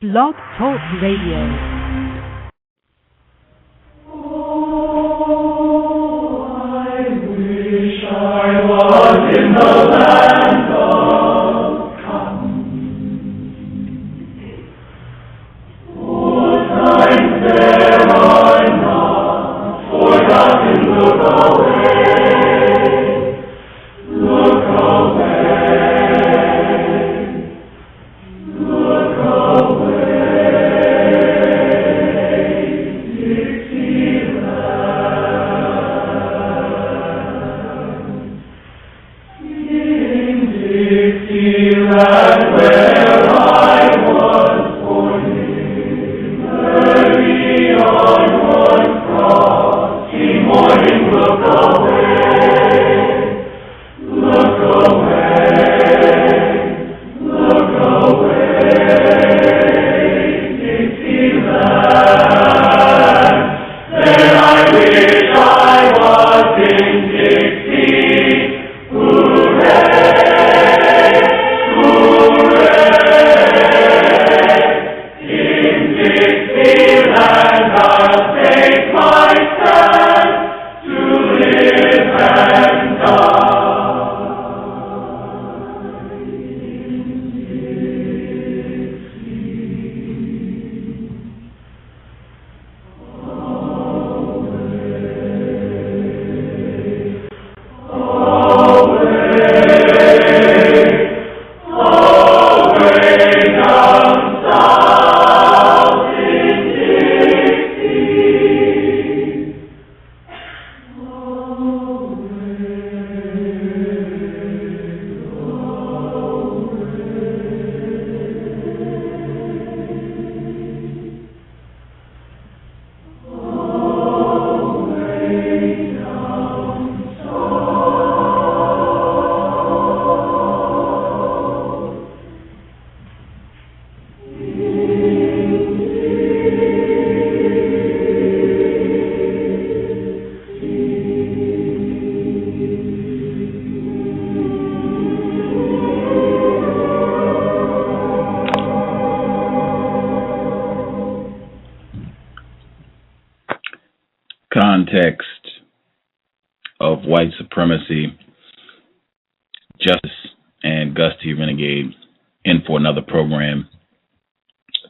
Blog Talk Radio. Was in the land of cotton. Old times there are not forgotten. Look away, look away, look away, Dixieland, where I was born, early onward frosty morning, look away, look away, look away, Dixieland. Then I wish I was in Dixie. Context of White Supremacy, Justice, and Gus T Renegade in for another program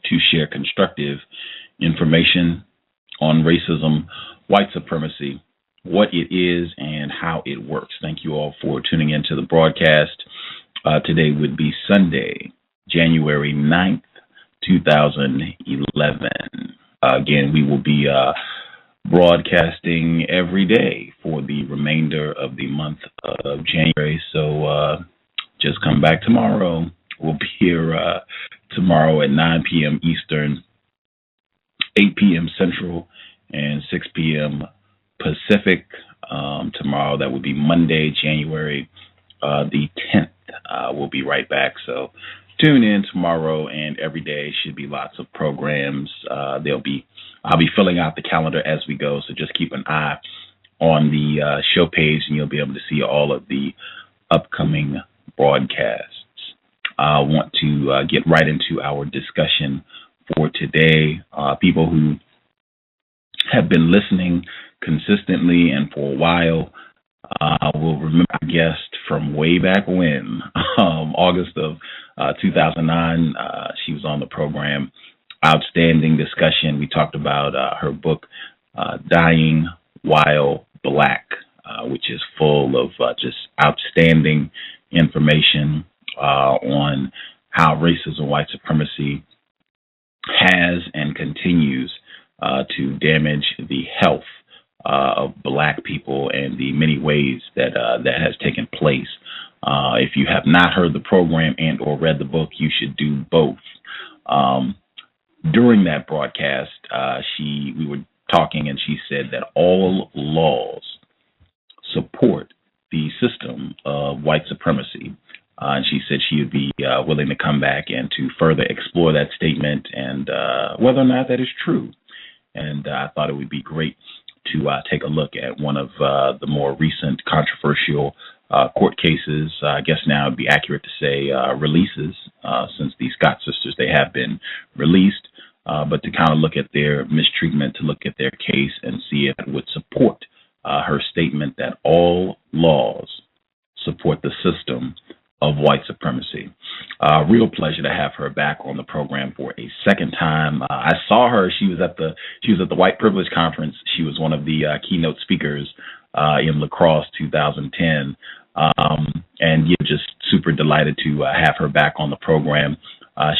to share constructive information on racism, white supremacy, what it is, and how it works. Thank you all for tuning into the broadcast. Today would be Sunday, January 9th, 2011. Again, we will be broadcasting every day for the remainder of the month of January. So just come back tomorrow. We'll be here tomorrow at 9 p.m. Eastern, 8 p.m. Central, and 6 p.m. Pacific. Tomorrow, that would be Monday, January the 10th. We'll be right back. So tune in tomorrow, and every day should be lots of programs. I'll be filling out the calendar as we go, so just keep an eye on the show page, and you'll be able to see all of the upcoming broadcasts. I want to get right into our discussion for today. People who have been listening consistently and for a while will remember our guest from way back when, August of 2009. She was on the program. Outstanding discussion. We talked about her book, Dying While Black, which is full of just outstanding information on how racism, white supremacy has and continues to damage the health of black people and the many ways that that has taken place. If you have not heard the program and or read the book, you should do both. During that broadcast, we were talking, and she said that all laws support the system of white supremacy. And she said she would be willing to come back and to further explore that statement and whether or not that is true. And I thought it would be great to take a look at one of the more recent controversial court cases. I guess now it'd be accurate to say releases, since the Scott sisters, they have been released, but to kind of look at their mistreatment, to look at their case and see if it would support her statement that all laws support the system of white supremacy. Real pleasure to have her back on the program for a second time. I saw her. She was at the White Privilege Conference. She was one of the keynote speakers in La Crosse 2010. And yeah, just super delighted to have her back on the program.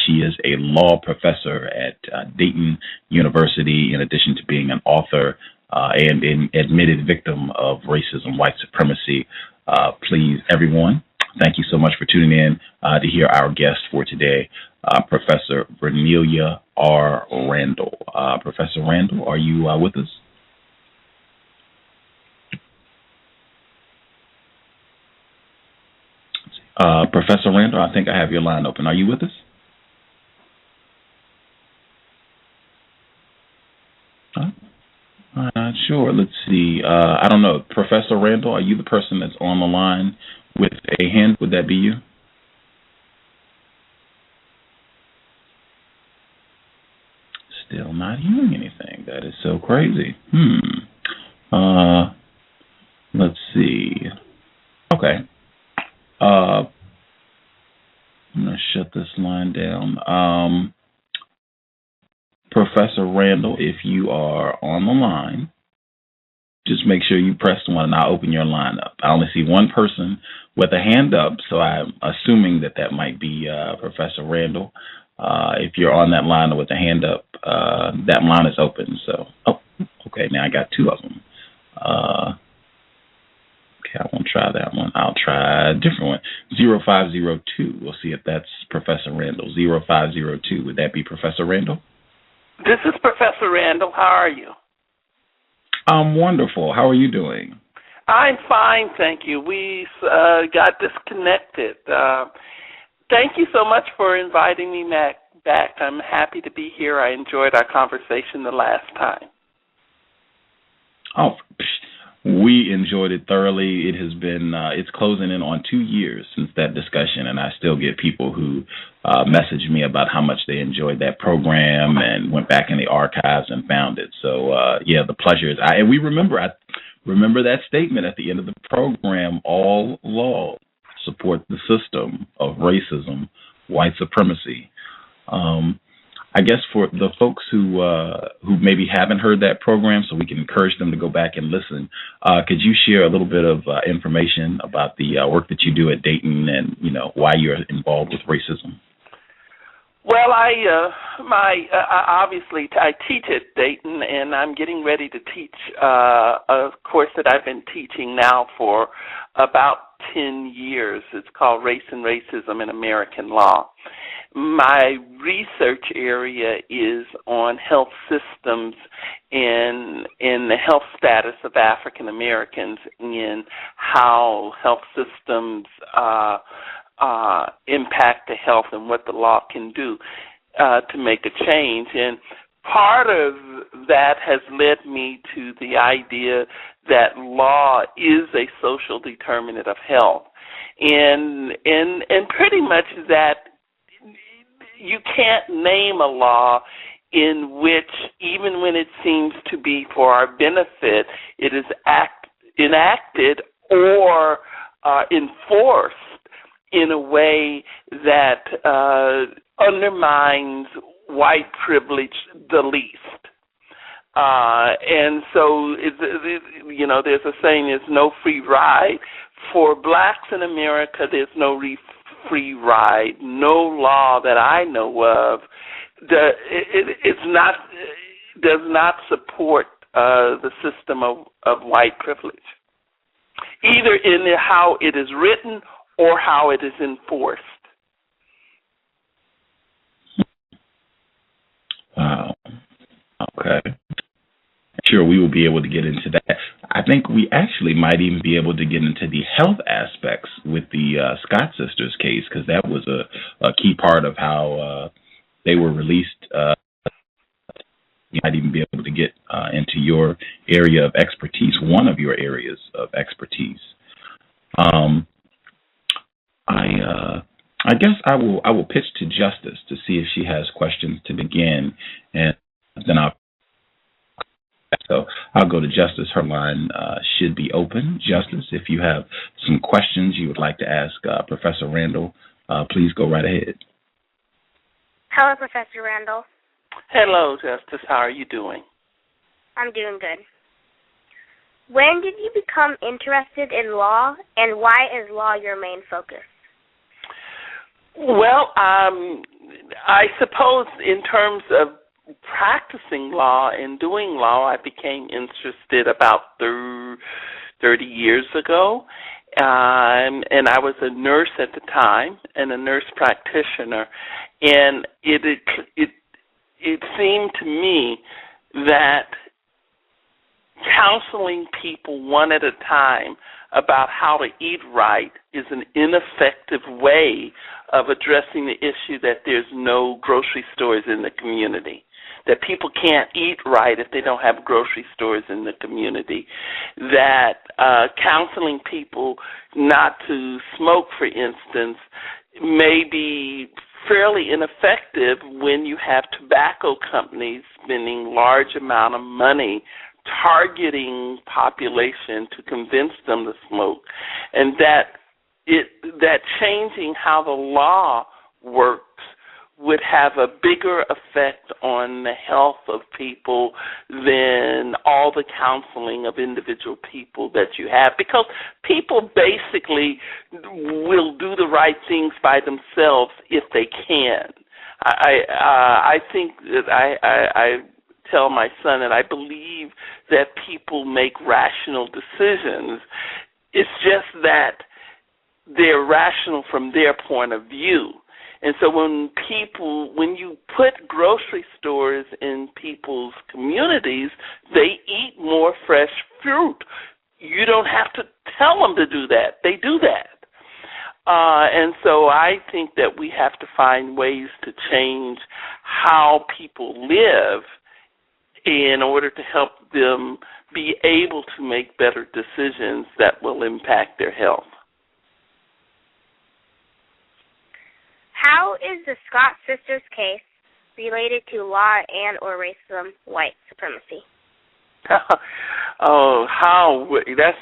She is a law professor at Dayton University, in addition to being an author and an admitted victim of racism, white supremacy. Please, everyone, thank you so much for tuning in to hear our guest for today, Professor Vernellia R. Randall. Professor Randall, are you with us? Professor Randall, I think I have your line open. Are you with us? Sure. Let's see. I don't know. Professor Randall, are you the person that's on the line with a hand? Would that be you? Still not hearing anything. That is so crazy. Let's see. Okay. I'm going to shut this line down. Professor Randall, if you are on the line, just make sure you press one and I'll open your line up. I only see one person with a hand up, so I'm assuming that might be Professor Randall. If you're on that line with a hand up, that line is open. So, okay, now I got two of them. Okay, I won't try that one. I'll try a different one. 0502. We'll see if that's Professor Randall. 0502. Would that be Professor Randall? This is Professor Randall. How are you? I'm wonderful. How are you doing? I'm fine, thank you. We got disconnected. Thank you so much for inviting me back. I'm happy to be here. I enjoyed our conversation the last time. Oh, we enjoyed it thoroughly. It has been, it's closing in on 2 years since that discussion, and I still get people who message me about how much they enjoyed that program and went back in the archives and found it. So, yeah, the pleasure is, I remember that statement at the end of the program, all laws support the system of racism, white supremacy. I guess for the folks who maybe haven't heard that program, so we can encourage them to go back and listen, could you share a little bit of information about the work that you do at Dayton and, why you're involved with racism? Well, I obviously I teach at Dayton, and I'm getting ready to teach a course that I've been teaching now for about 10 years. It's called Race and Racism in American Law. My research area is on health systems and the health status of African Americans and how health systems impact the health and what the law can do to make a change. And part of that has led me to the idea that law is a social determinant of health. And pretty much that you can't name a law in which, even when it seems to be for our benefit, it is enacted or enforced in a way that undermines white privilege the least. And so, there's a saying, there's no free ride. For blacks in America, there's no free ride. No law that I know of does not support the system of white privilege, either in how it is written or how it is enforced. Wow. Okay. Sure, we will be able to get into that. I think we actually might even be able to get into the health aspects with the Scott sisters case, because that was a key part of how they were released. You might even be able to get into your area of expertise, one of your areas of expertise. I guess I will pitch to Justice to see if she has questions to begin, and then I'll go to Justice. Her line should be open. Justice, if you have some questions you would like to ask Professor Randall, please go right ahead. Hello, Professor Randall. Hello, Justice. How are you doing? I'm doing good. When did you become interested in law, and why is law your main focus? Well, I suppose in terms of practicing law and doing law, I became interested about 30 years ago, and I was a nurse at the time and a nurse practitioner, and it seemed to me that counseling people one at a time about how to eat right is an ineffective way of addressing the issue that there's no grocery stores in the community, that people can't eat right if they don't have grocery stores in the community, that counseling people not to smoke, for instance, may be fairly ineffective when you have tobacco companies spending large amount of money targeting population to convince them to smoke, and that changing how the law works would have a bigger effect on the health of people than all the counseling of individual people that you have, because people basically will do the right things by themselves if they can. I think that I tell my son that I believe that people make rational decisions. It's just that they're rational from their point of view. And so when you put grocery stores in people's communities, they eat more fresh fruit. You don't have to tell them to do that. They do that. And so I think that we have to find ways to change how people live in order to help them be able to make better decisions that will impact their health. How is the Scott sisters case related to law and or racism, white supremacy? That's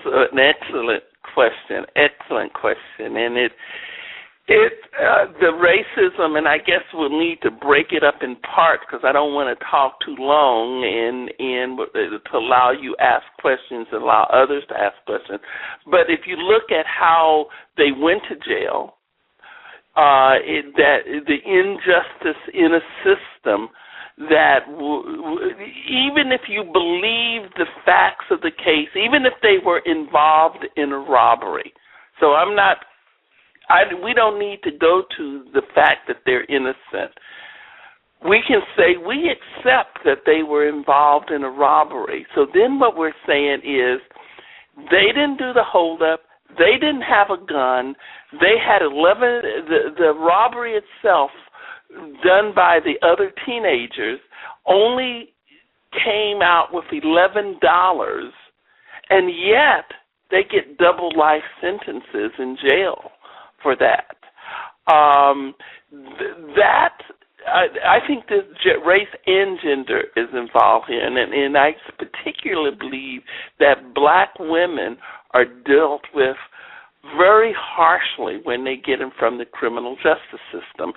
an excellent question. And the racism, and I guess we'll need to break it up in parts because I don't want to talk too long and to allow you ask questions and allow others to ask questions. But if you look at how they went to jail, the injustice in a system that even if you believe the facts of the case, even if they were involved in a robbery, so we don't need to go to the fact that they're innocent. We can say we accept that they were involved in a robbery. So then what we're saying is they didn't do the holdup. They didn't have a gun. They had 11. The robbery itself, done by the other teenagers, only came out with $11, and yet they get double life sentences in jail for that. I think this race and gender is involved here, and I particularly believe that black women are dealt with very harshly when they get in from the criminal justice system.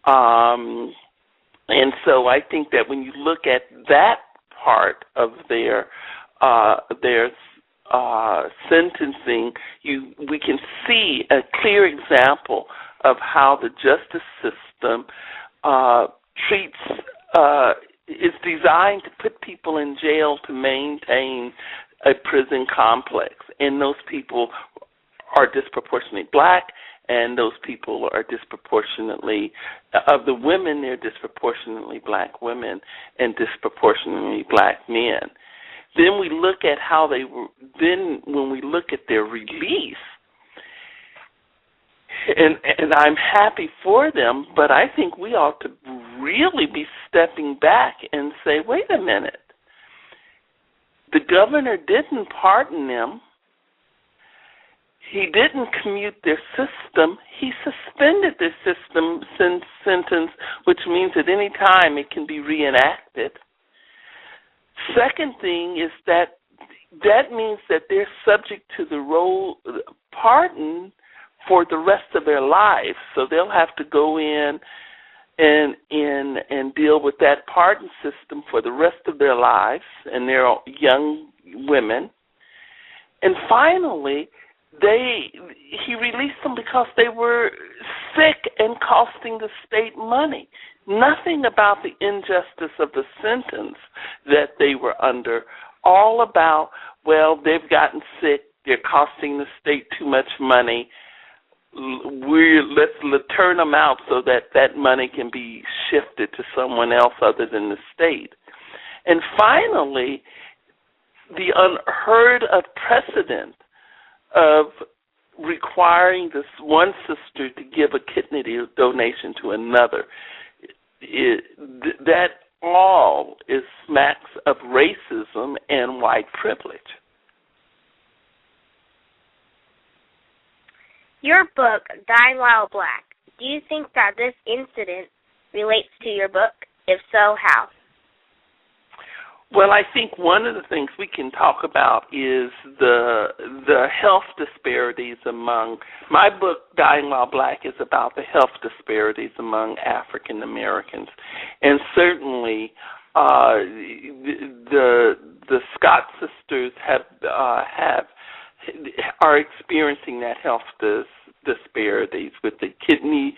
And so I think that when you look at that part of their sentencing, we can see a clear example of how the justice system is designed to put people in jail to maintain a prison complex, and those people are disproportionately black, and those people are disproportionately, of the women, they're disproportionately black women and disproportionately black men. Then we look at how they were, then when we look at their release, and I'm happy for them, but I think we ought to really be stepping back and say, wait a minute, the governor didn't pardon them. he didn't commute their system. He suspended their system sentence, which means at any time it can be reenacted. Second thing is that means that they're subject to the pardon for the rest of their lives. So they'll have to go in and deal with that pardon system for the rest of their lives, and they're young women. And finally, he released them because they were sick and costing the state money. Nothing about the injustice of the sentence that they were under. All about, well, they've gotten sick, they're costing the state too much money. Let's turn them out so that money can be shifted to someone else other than the state. And finally, the unheard of precedent of requiring this one sister to give a kidney donation to another, that all is smacks of racism and white privilege. Your book, Dying While Black, do you think that this incident relates to your book? If so, how? Well, I think one of the things we can talk about is the health disparities among, my book, Dying While Black, is about the health disparities among African Americans. And certainly the Scott sisters are experiencing that health disparities with the kidney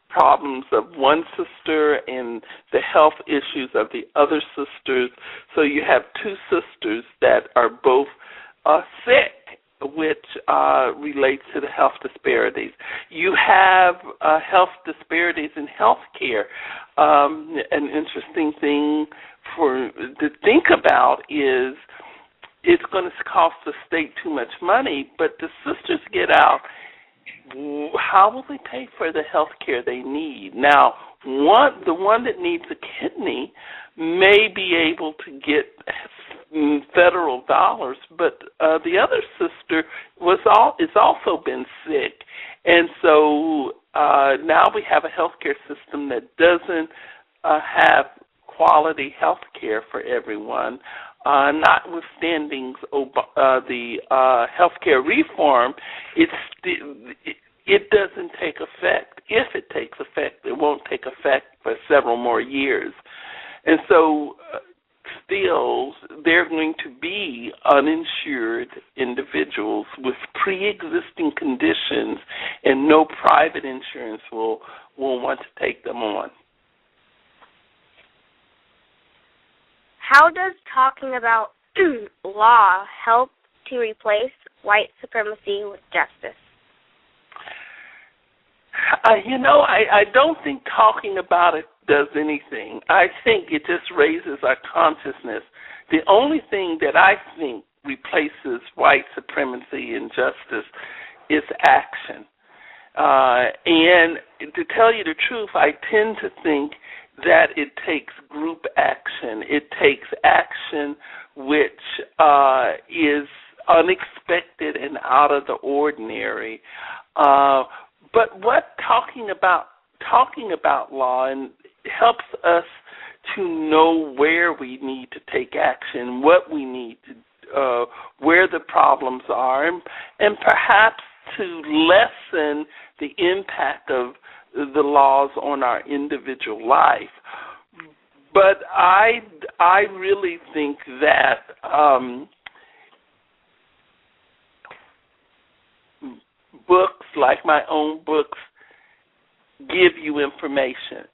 problems of one sister and the health issues of the other sisters. So you have two sisters that are both sick, which relates to the health disparities. You have health disparities in health care. An interesting thing to think about is it's going to cost the state too much money, but the sisters get out. How will they pay for the health care they need? Now, the one that needs a kidney may be able to get federal dollars, but the other sister is also been sick. And so now we have a health care system that doesn't have quality health care for everyone. Notwithstanding the health care reform, it doesn't take effect. If it takes effect, it won't take effect for several more years. And so still, they're going to be uninsured individuals with pre-existing conditions, and no private insurance will want to take them on. How does talking about law help to replace white supremacy with justice? I don't think talking about it does anything. I think it just raises our consciousness. The only thing that I think replaces white supremacy and justice is action. And to tell you the truth, I tend to think that it takes group action. It takes action which is unexpected and out of the ordinary. But what talking about law and helps us to know where we need to take action, what we need to, where the problems are, and perhaps to lessen the impact of the laws on our individual life. But I really think that books like my own books give you information.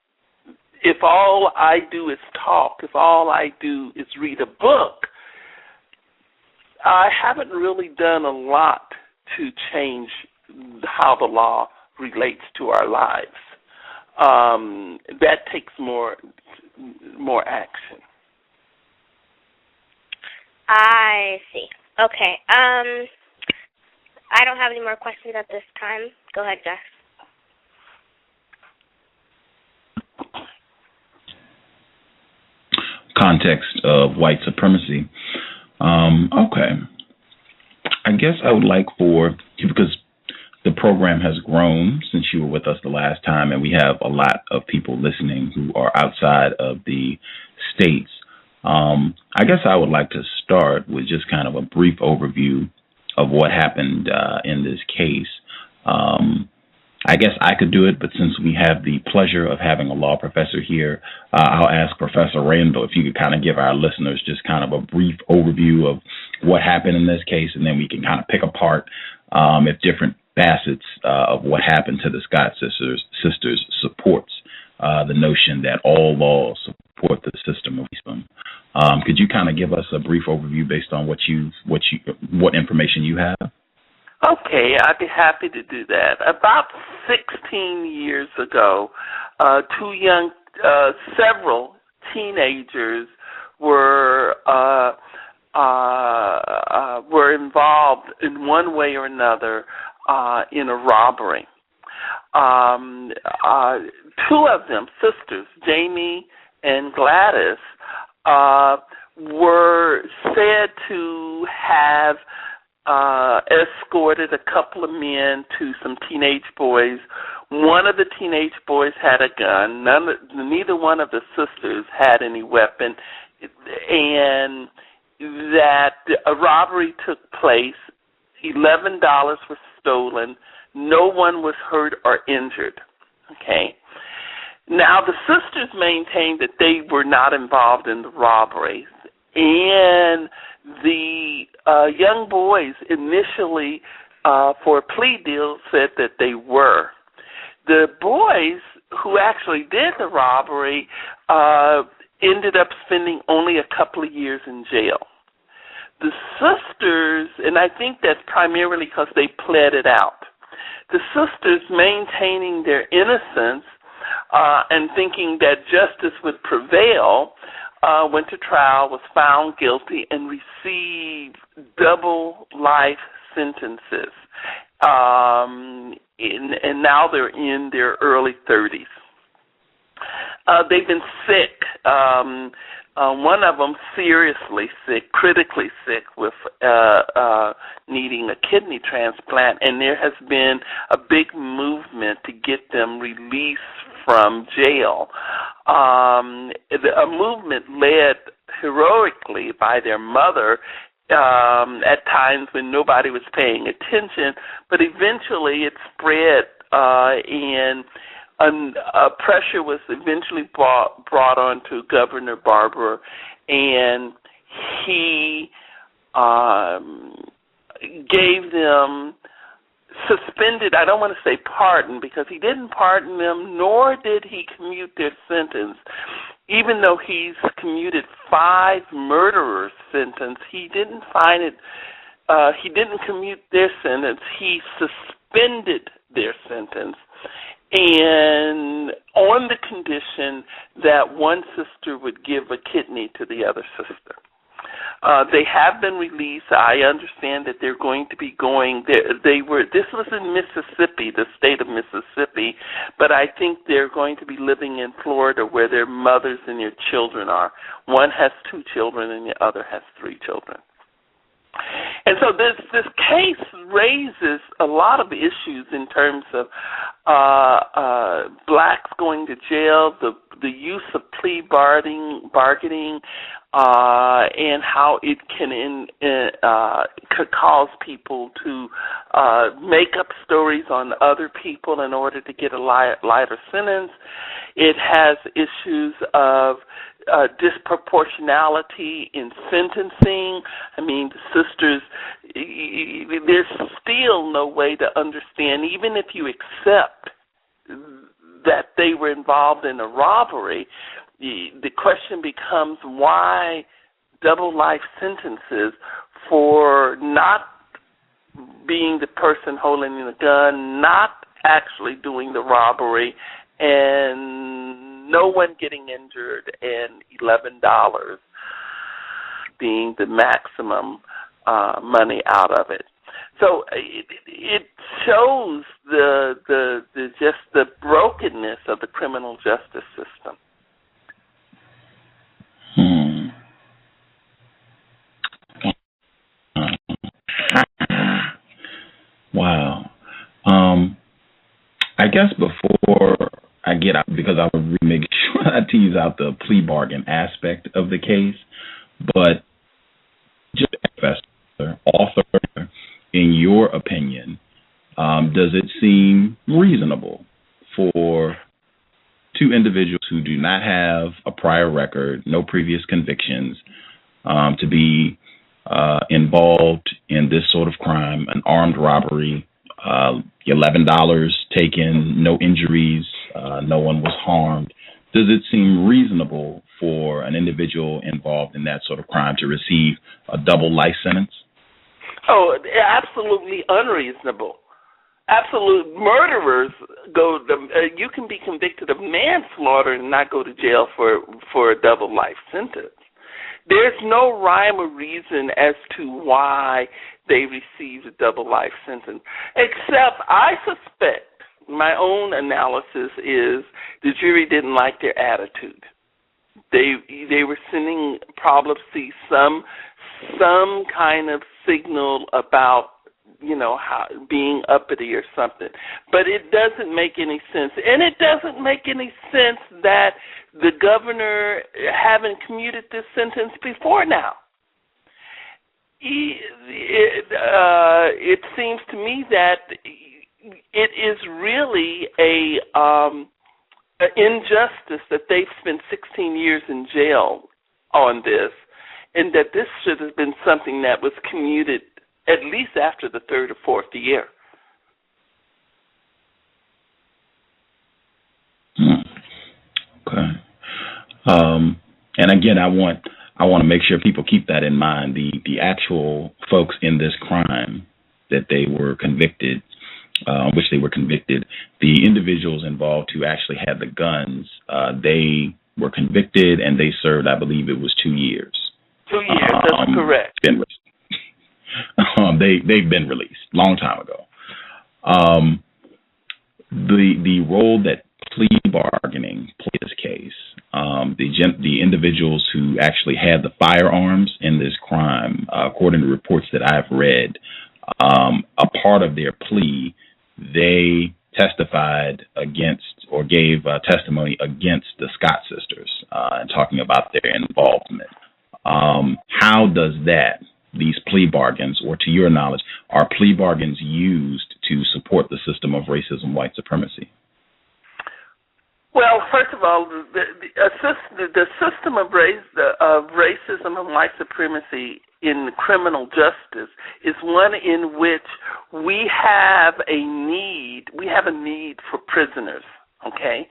If all I do is talk, if all I do is read a book, I haven't really done a lot to change how the law relates to our lives. That takes more action. I see. Okay. I don't have any more questions at this time. Go ahead, Gus. Context of white supremacy. Okay. I guess I would like because the program has grown since you were with us the last time, and we have a lot of people listening who are outside of the states. I guess I would like to start with just kind of a brief overview of what happened in this case. I guess I could do it, but since we have the pleasure of having a law professor here, I'll ask Professor Randall if you could kind of give our listeners just kind of a brief overview of what happened in this case, and then we can kind of pick apart if different facets of what happened to the Scott sisters supports the notion that all laws support the system of racism. Could you kind of give us a brief overview based on what information you have? Okay, I'd be happy to do that. About 16 years ago, several teenagers were involved in one way or another in a robbery. Two of them, sisters, Jamie and Gladys, were said to have escorted a couple of men to some teenage boys. One of the teenage boys had a gun. Neither one of the sisters had any weapon, and that a robbery took place. $11 was stolen. No one was hurt or injured. Okay. Now, the sisters maintained that they were not involved in the robbery, and the young boys initially, for a plea deal, said that they were. The boys who actually did the robbery ended up spending only a couple of years in jail. The sisters, and I think that's primarily because they pled it out, the sisters maintaining their innocence and thinking that justice would prevail, went to trial, was found guilty, and received double life sentences. And now they're in their early 30s. They've been sick. One of them seriously sick, critically sick, with needing a kidney transplant, and there has been a big movement to get them released from jail. A movement led heroically by their mother at times when nobody was paying attention, but eventually it spread and pressure was eventually brought on to Governor Barber, and he gave them suspended, I don't want to say pardon, because he didn't pardon them, nor did he commute their sentence. Even though he's commuted 5 murderers' sentence, he didn't commute their sentence. He suspended their sentence, and on the condition that one sister would give a kidney to the other sister. They have been released. I understand that they're going to be going. This was in Mississippi, the state of Mississippi, but I think they're going to be living in Florida, where their mothers and their children are. One has 2 children, and the other has 3 children. And so this case raises a lot of issues in terms of blacks going to jail, the use of plea bargaining, and how it can could cause people to make up stories on other people in order to get a lighter sentence. It has issues of disproportionality in sentencing. I mean, the sisters, there's still no way to understand, even if you accept that they were involved in a robbery, the question becomes why double life sentences for not being the person holding the gun, not actually doing the robbery, and no one getting injured, and $11 being the maximum money out of it. So it shows just the brokenness of the criminal justice system. guess before I get out, because I would make sure I tease out the plea bargain aspect of the case, but just professor, author, in your opinion, does it seem reasonable for two individuals who do not have a prior record, no previous convictions, to be involved in this sort of crime, an armed robbery, $11 taken, no injuries, no one was harmed? Does it seem reasonable for an individual involved in that sort of crime to receive a double life sentence? Oh, absolutely unreasonable. Absolute murderers you can be convicted of manslaughter and not go to jail for a double life sentence. There's no rhyme or reason as to why they received a double life sentence, except I suspect, my own analysis is, the jury didn't like their attitude. They were sending probably some kind of signal about, how being uppity or something. But it doesn't make any sense. And it doesn't make any sense that the governor haven't commuted this sentence before now. It seems to me that it is really a injustice that they've spent 16 years in jail on this, and that this should have been something that was commuted at least after the third or fourth year. Okay. And again, I want to make sure people keep that in mind. The actual folks in this crime that they were convicted, the individuals involved who actually had the guns, they were convicted and they served, I believe it was 2 years. 2 years, that's correct. They've been released long time ago. The role that plea bargaining played in this case, the individuals who actually had the firearms in this crime, according to reports that I've read, a part of their plea, they testified against or gave testimony against the Scott sisters and talking about their involvement. How does these plea bargains, or to your knowledge, are plea bargains used to support the system of racism, white supremacy? Well, first of all, the system of racism and white supremacy in criminal justice is one in which we have a need for prisoners, okay,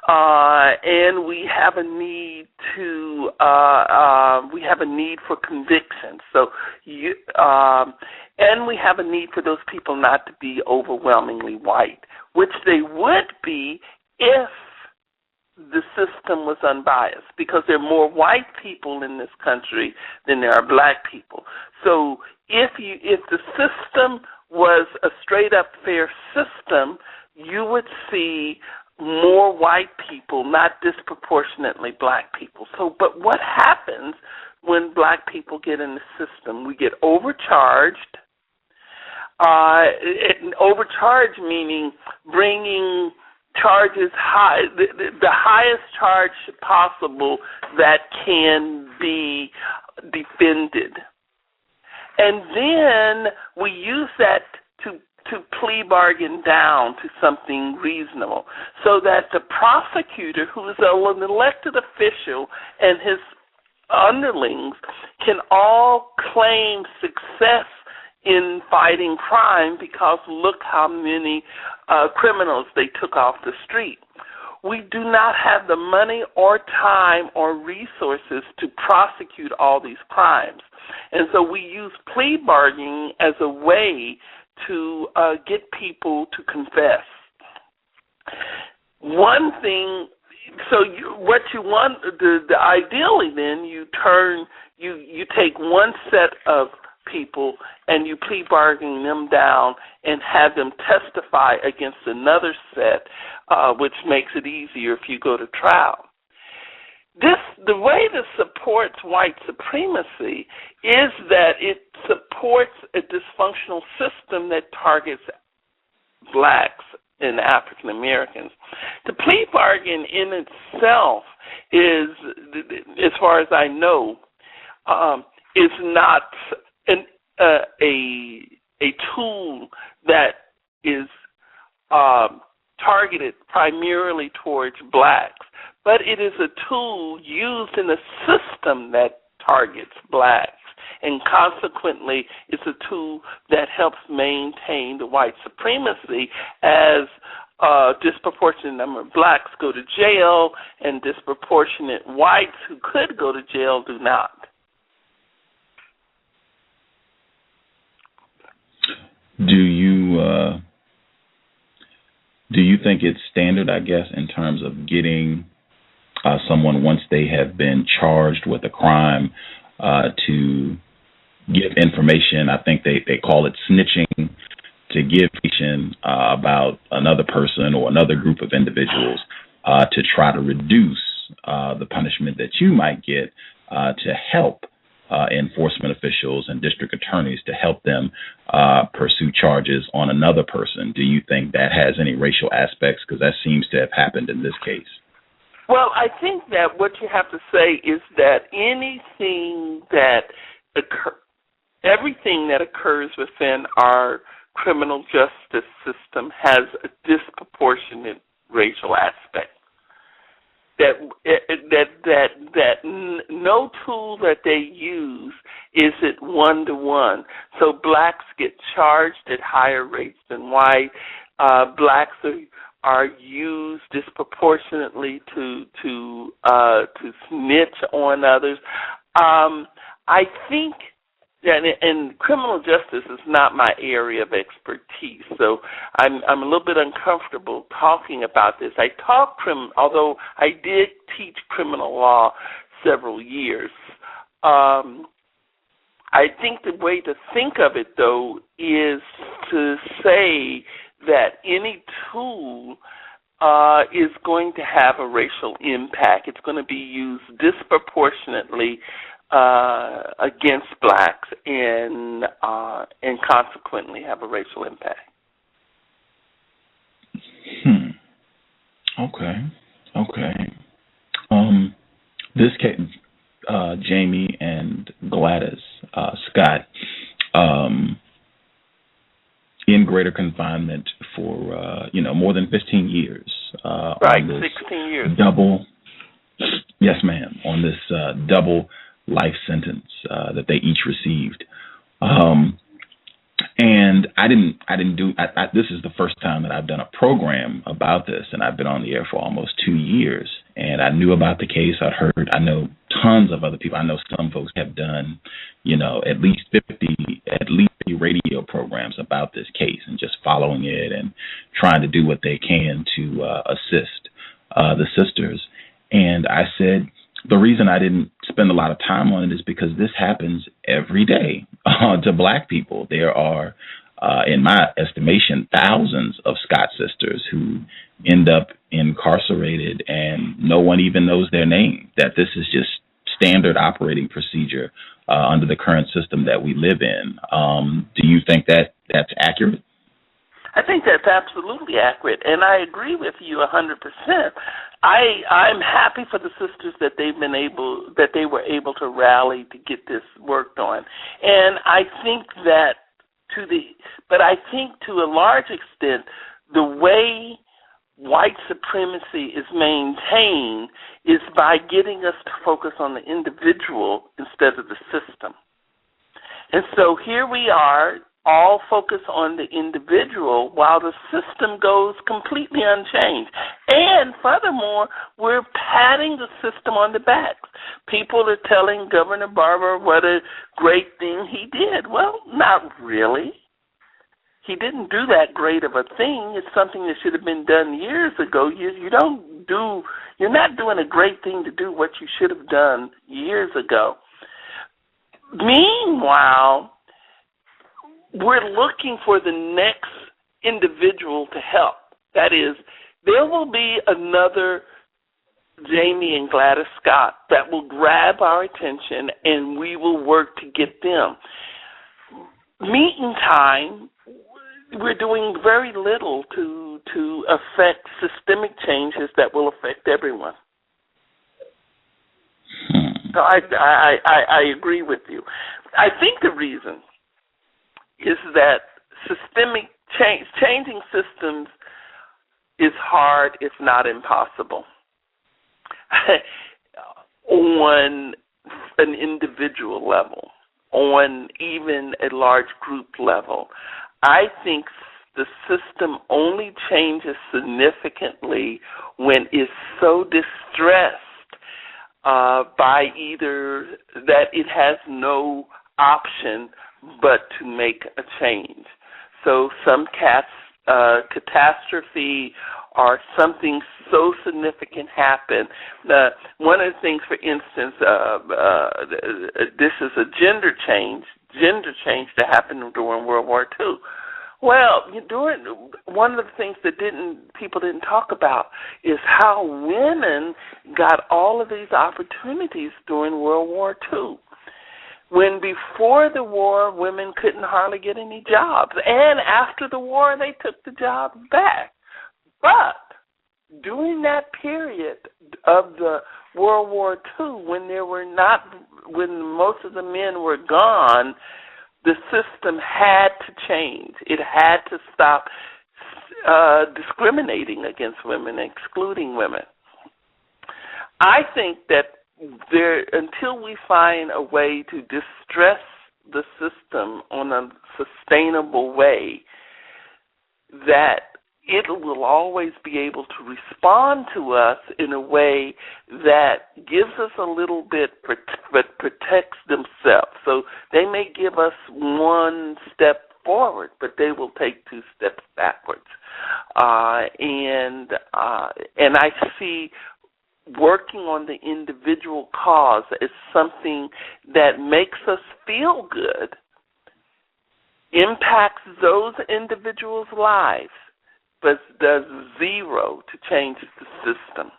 and we have a need for conviction. So and we have a need for those people not to be overwhelmingly white, which they would be if the system was unbiased, because there are more white people in this country than there are black people. So if the system was a straight up fair system, you would see more white people, not disproportionately black people. So, but what happens when black people get in the system? We get overcharged. Overcharged meaning bringing charges high, the highest charge possible that can be defended. And then we use that to plea bargain down to something reasonable, so that the prosecutor, who is an elected official, and his underlings can all claim success in fighting crime, because look how many criminals they took off the street. We do not have the money or time or resources to prosecute all these crimes. And so we use plea bargaining as a way to get people to confess. One thing, what you want, ideally then you take one set of people and you plea bargain them down and have them testify against another set, which makes it easier if you go to trial. The way this supports white supremacy is that it supports a dysfunctional system that targets blacks and African Americans. The plea bargain in itself is, as far as I know, is not a tool that is targeted primarily towards blacks, but it is a tool used in a system that targets blacks, and consequently it's a tool that helps maintain the white supremacy as a disproportionate number of blacks go to jail and disproportionate whites who could go to jail do not. Do you think it's standard, I guess, in terms of getting someone, once they have been charged with a crime, to give information? I think they call it snitching, to give information about another person or another group of individuals to try to reduce the punishment that you might get, to help enforcement officials and district attorneys, to help them pursue charges on another person. Do you think that has any racial aspects? Because that seems to have happened in this case. Well, I think that what you have to say is that everything that occurs within our criminal justice system has a disproportionate racial aspect. That no tool that they use is it one-to-one. So blacks get charged at higher rates than white. Blacks are used disproportionately to snitch on others. I think that, and criminal justice is not my area of expertise, so I'm a little bit uncomfortable talking about this. Although I did teach criminal law several years. I think the way to think of it, though, is to say that any tool is going to have a racial impact. It's going to be used disproportionately against blacks and consequently have a racial impact. Okay. This case, Jamie and Gladys Scott, in greater confinement for more than 15 years. Right, 16 years. Yes, ma'am. On this double life sentence that they each received. And I didn't do. This is the first time that I've done a program about this, and I've been on the air for almost 2 years. And I knew about the case. I know tons of other people. I know some folks have done, at least 50 radio programs about this case, and just following it and trying to do what they can to assist the sisters. And I said, the reason I didn't spend a lot of time on it is because this happens every day to black people. There are, in my estimation, thousands of Scott sisters who end up incarcerated and no one even knows their name, that this is just standard operating procedure under the current system that we live in. Do you think that that's accurate? I think that's absolutely accurate, and I agree with you 100%. I'm happy for the sisters that they were able to rally to get this worked on, and I think that to a large extent, the way white supremacy is maintained is by getting us to focus on the individual instead of the system. And so here we are, all focus on the individual while the system goes completely unchanged. And furthermore, we're patting the system on the back. People are telling Governor Barber what a great thing he did. Well, not really. He didn't do that great of a thing. It's something that should have been done years ago. You're not doing a great thing to do what you should have done years ago. Meanwhile, we're looking for the next individual to help. That is, there will be another Jamie and Gladys Scott that will grab our attention, and we will work to get them. Meantime, we're doing very little to affect systemic changes that will affect everyone. So I agree with you. I think the reason is that systemic changing systems is hard, if not impossible, on an individual level, on even a large group level. I think the system only changes significantly when it's so distressed by either that it has no option but to make a change. So some catastrophe or something so significant happen. One of the things, for instance, this is a gender change that happened during World War II. Well, one of the things that people didn't talk about is how women got all of these opportunities during World War II. When before the war, women couldn't hardly get any jobs. And after the war, they took the jobs back. But during that period of the World War II, when most of the men were gone, the system had to change. It had to stop discriminating against women, excluding women. I think that until we find a way to distress the system on a sustainable way, that it will always be able to respond to us in a way that gives us a little bit but protects themselves. So they may give us one step forward, but they will take two steps backwards. And I see working on the individual cause as something that makes us feel good, impacts those individuals' lives, but does zero to change the system.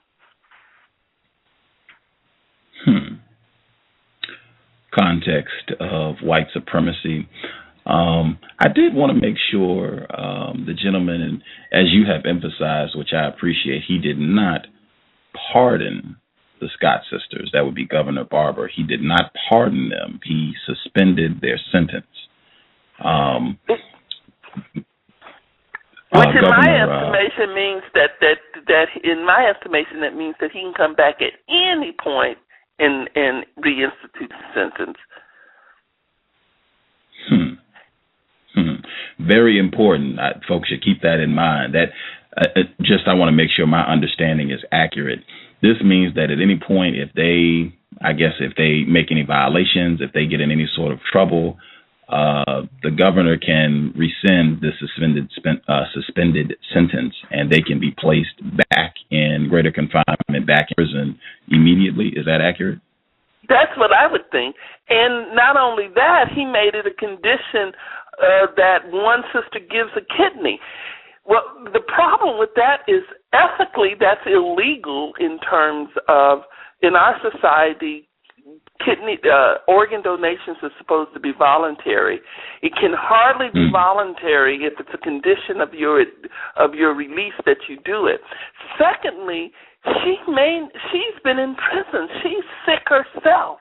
Context of white supremacy. I did want to make sure the gentleman, and as you have emphasized, which I appreciate, he did not pardon the Scott sisters. That would be Governor Barber. He did not pardon them. He suspended their sentence. Which, in my estimation, means that in my estimation, that means that he can come back at any point and reinstitute the sentence. Very important. Folks should keep that in mind. That I want to make sure my understanding is accurate. This means that at any point, if they make any violations, if they get in any sort of trouble, the governor can rescind the suspended sentence, and they can be placed back in greater confinement, back in prison immediately. Is that accurate? That's what I would think. And not only that, he made it a condition that one sister gives a kidney. Well, the problem with that is ethically that's illegal in terms of, in our society, kidney organ donations are supposed to be voluntary. It can hardly be voluntary if it's a condition of your release that you do it. Secondly, she's been in prison. She's sick herself.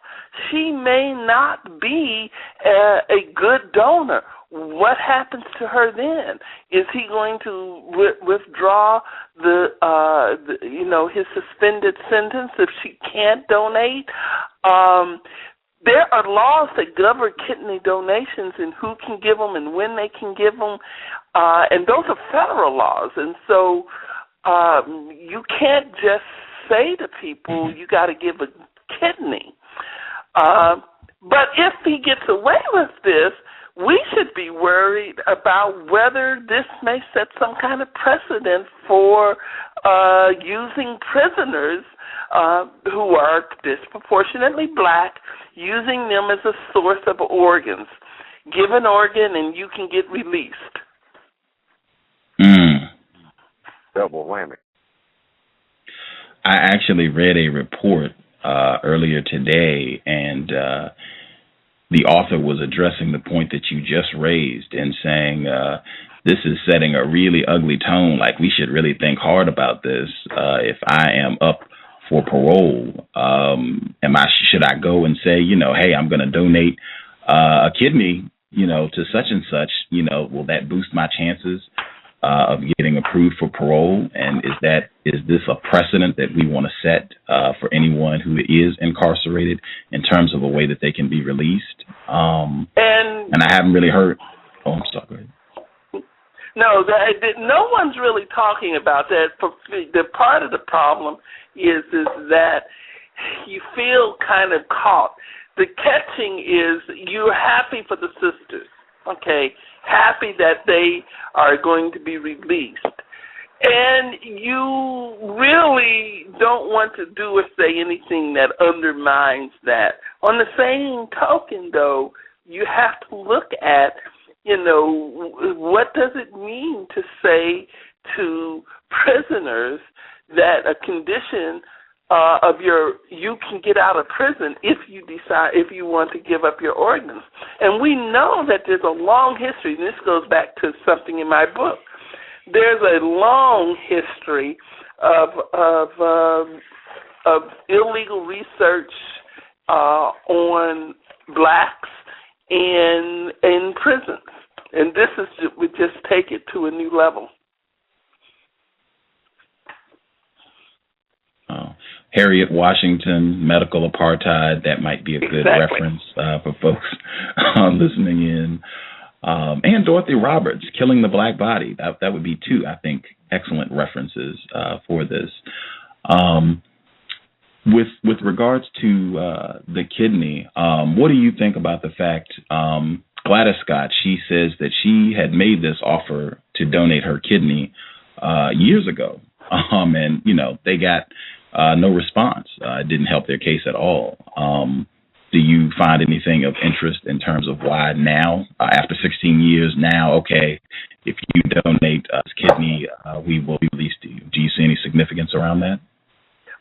She may not be a good donor. What happens to her then? Is he going to withdraw his suspended sentence if she can't donate? There are laws that govern kidney donations and who can give them and when they can give them, and those are federal laws. And so you can't just say to people, you got to give a kidney. But if he gets away with this, we should be worried about whether this may set some kind of precedent for using prisoners who are disproportionately black, using them as a source of organs. Give an organ and you can get released. Double whammy. I actually read a report earlier today, and the author was addressing the point that you just raised and saying this is setting a really ugly tone, like we should really think hard about this. If I am up for parole, should I go and say, hey, I'm going to donate a kidney, to such and such, will that boost my chances of getting approved for parole? And is this a precedent that we want to set for anyone who is incarcerated in terms of a way that they can be released? And I haven't really heard. Oh, I'm sorry. Go ahead. No, no one's really talking about that. The part of the problem is that you feel kind of caught. The catching is you're happy for the sisters, okay, happy that they are going to be released. And you really don't want to do or say anything that undermines that. On the same token, though, you have to look at, what does it mean to say to prisoners that a condition you can get out of prison if you want to give up your organs. And we know that there's a long history, and this goes back to something in my book. There's a long history of illegal research on blacks in prisons. And this would just take it to a new level. Harriet Washington, medical apartheid, that might be a good reference for folks listening in. And Dorothy Roberts, Killing the Black Body. That would be two, I think, excellent references for this. With regards to the kidney, what do you think about the fact Gladys Scott, she says that she had made this offer to donate her kidney years ago, and they got no response. It didn't help their case at all. Do you find anything of interest in terms of why now, after 16 years, now, okay, if you donate this kidney, we will release to you? Do you see any significance around that?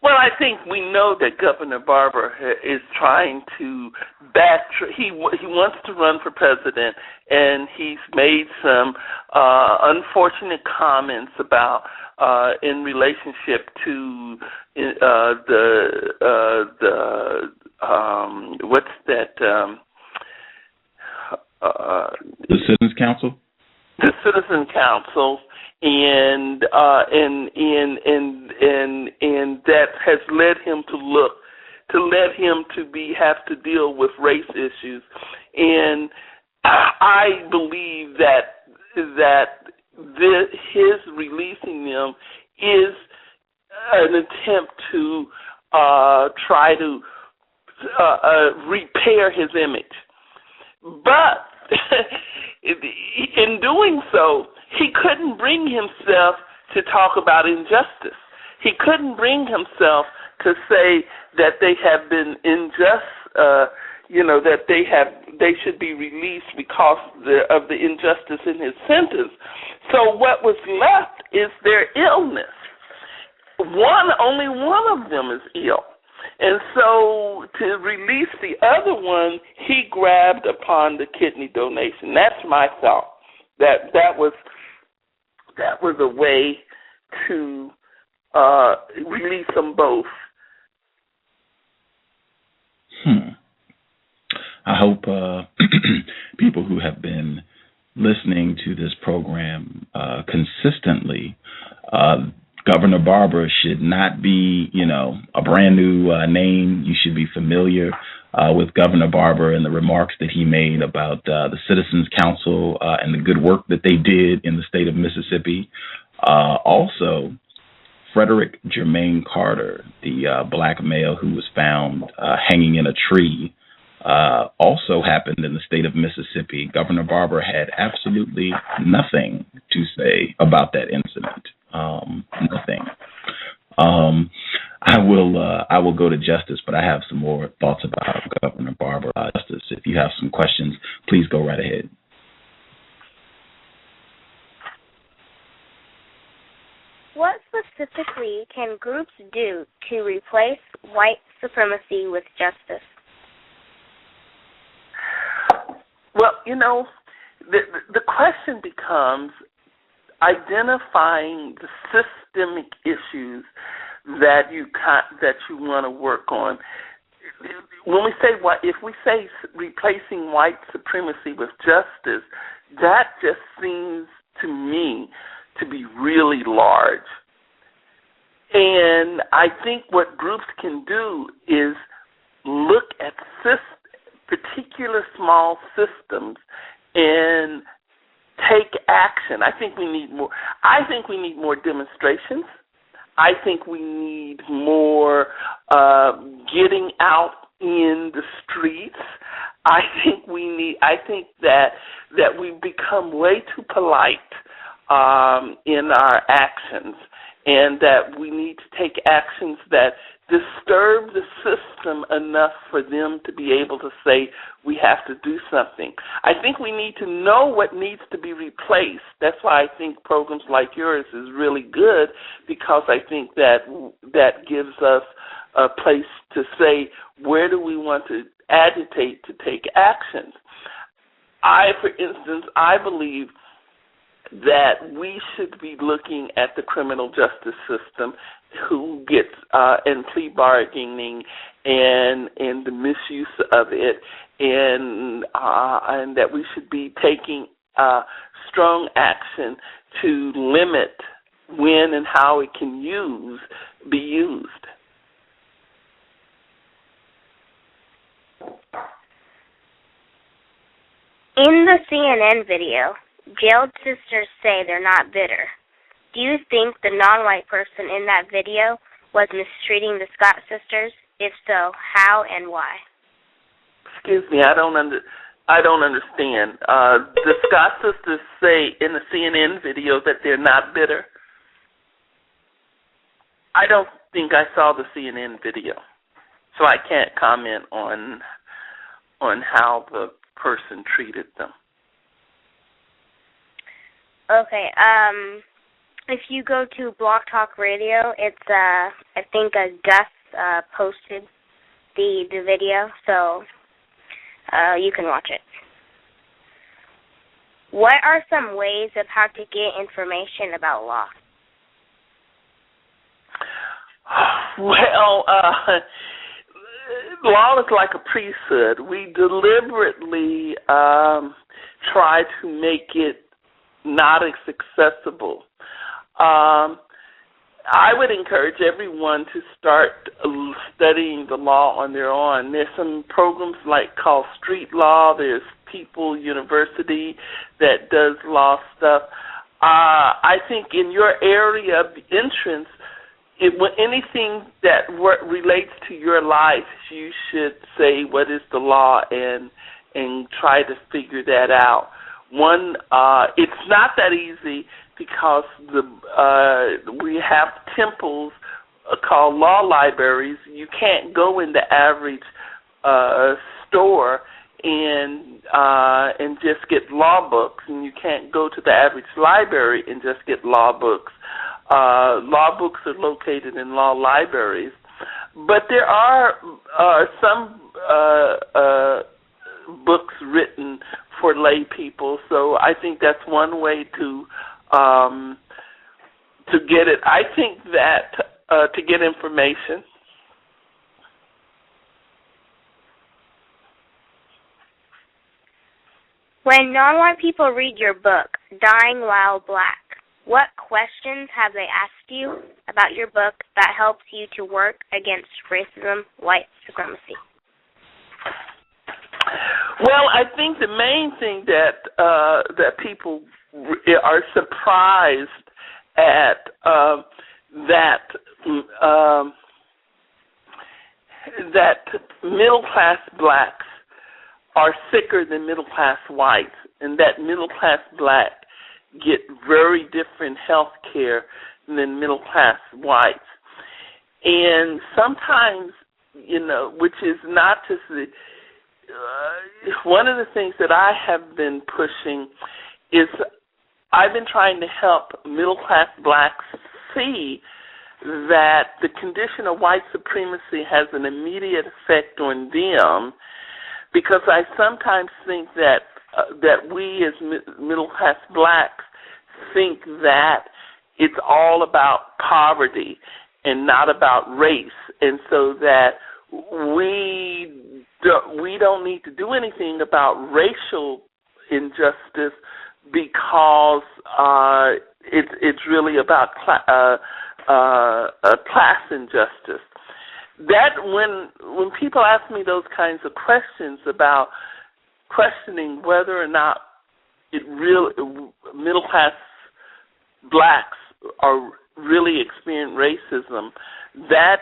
Well, I think we know that Governor Barber is trying to he wants to run for president, and he's made some unfortunate comments about in relationship to what's that? The Citizens Council. The Citizen Council. And that has led him to have to deal with race issues, and I believe that his releasing them is an attempt to try to repair his image, but in doing so, he couldn't bring himself to talk about injustice. He couldn't bring himself to say that they have been that they should be released because of the injustice in his sentence. So what was left is their illness. Only one of them is ill. And so to release the other one, he grabbed upon the kidney donation. That's my thought. That was a way to release them both. I hope people who have been listening to this program consistently, Governor Barber should not be, a brand new name. You should be familiar with Governor Barber and the remarks that he made about the Citizens Council and the good work that they did in the state of Mississippi. Also, Frederick Jermaine Carter, the black male who was found hanging in a tree, also happened in the state of Mississippi. Governor Barber had absolutely nothing to say about that incident. Nothing. I will go to Justice, but I have some more thoughts about Governor Barber. Justice, if you have some questions, please go right ahead. What specifically can groups do to replace white supremacy with justice? Well, the question becomes identifying the systemic issues that you want to work on. When we say if we say replacing white supremacy with justice, that just seems to me to be really large. And I think what groups can do is look at particular small systems and take action. I think we need more. I think we need more demonstrations. I think we need more getting out in the streets. I think that we've become way too polite in our actions, and that we need to take actions that disturb the system enough for them to be able to say we have to do something. I think we need to know what needs to be replaced. That's why I think programs like yours is really good, because I think that gives us a place to say where do we want to agitate to take actions. For instance, I believe that we should be looking at the criminal justice system, who gets in plea bargaining and the misuse of it, and that we should be taking strong action to limit when and how it can be used. In the CNN video, jailed sisters say they're not bitter. Do you think the non-white person in that video was mistreating the Scott sisters? If so, how and why? Excuse me, I don't understand. The Scott sisters say in the CNN video that they're not bitter. I don't think I saw the CNN video, so I can't comment on how the person treated them. Okay. If you go to Blog Talk Radio, it's I think Gus posted the video, so you can watch it. What are some ways of how to get information about law? Well, law is like a priesthood. We deliberately try to make it not as accessible. I would encourage everyone to start studying the law on their own. There's some programs called Street Law. There's People University that does law stuff. I think in your area of entrance, anything that relates to your life, you should say what is the law and try to figure that out. It's not that easy, because we have temples called law libraries. You can't go in the average store and just get law books, and you can't go to the average library and just get law books. Law books are located in law libraries, but there are some books written for lay people. So I think that's one way to get it. I think that to get information. When non-white people read your book, Dying While Black, what questions have they asked you about your book that helps you to work against racism, white supremacy? Well, I think the main thing that people are surprised at that middle-class blacks are sicker than middle-class whites, and that middle-class black get very different health care than middle-class whites. And sometimes, which is not just one of the things that I have been pushing is I've been trying to help middle-class blacks see that the condition of white supremacy has an immediate effect on them, because I sometimes think that that we as middle-class blacks think that it's all about poverty and not about race, and so that we don't need to do anything about racial injustice because it's really about class injustice. That when people ask me those kinds of questions about questioning whether or not middle class blacks are really experiencing racism, that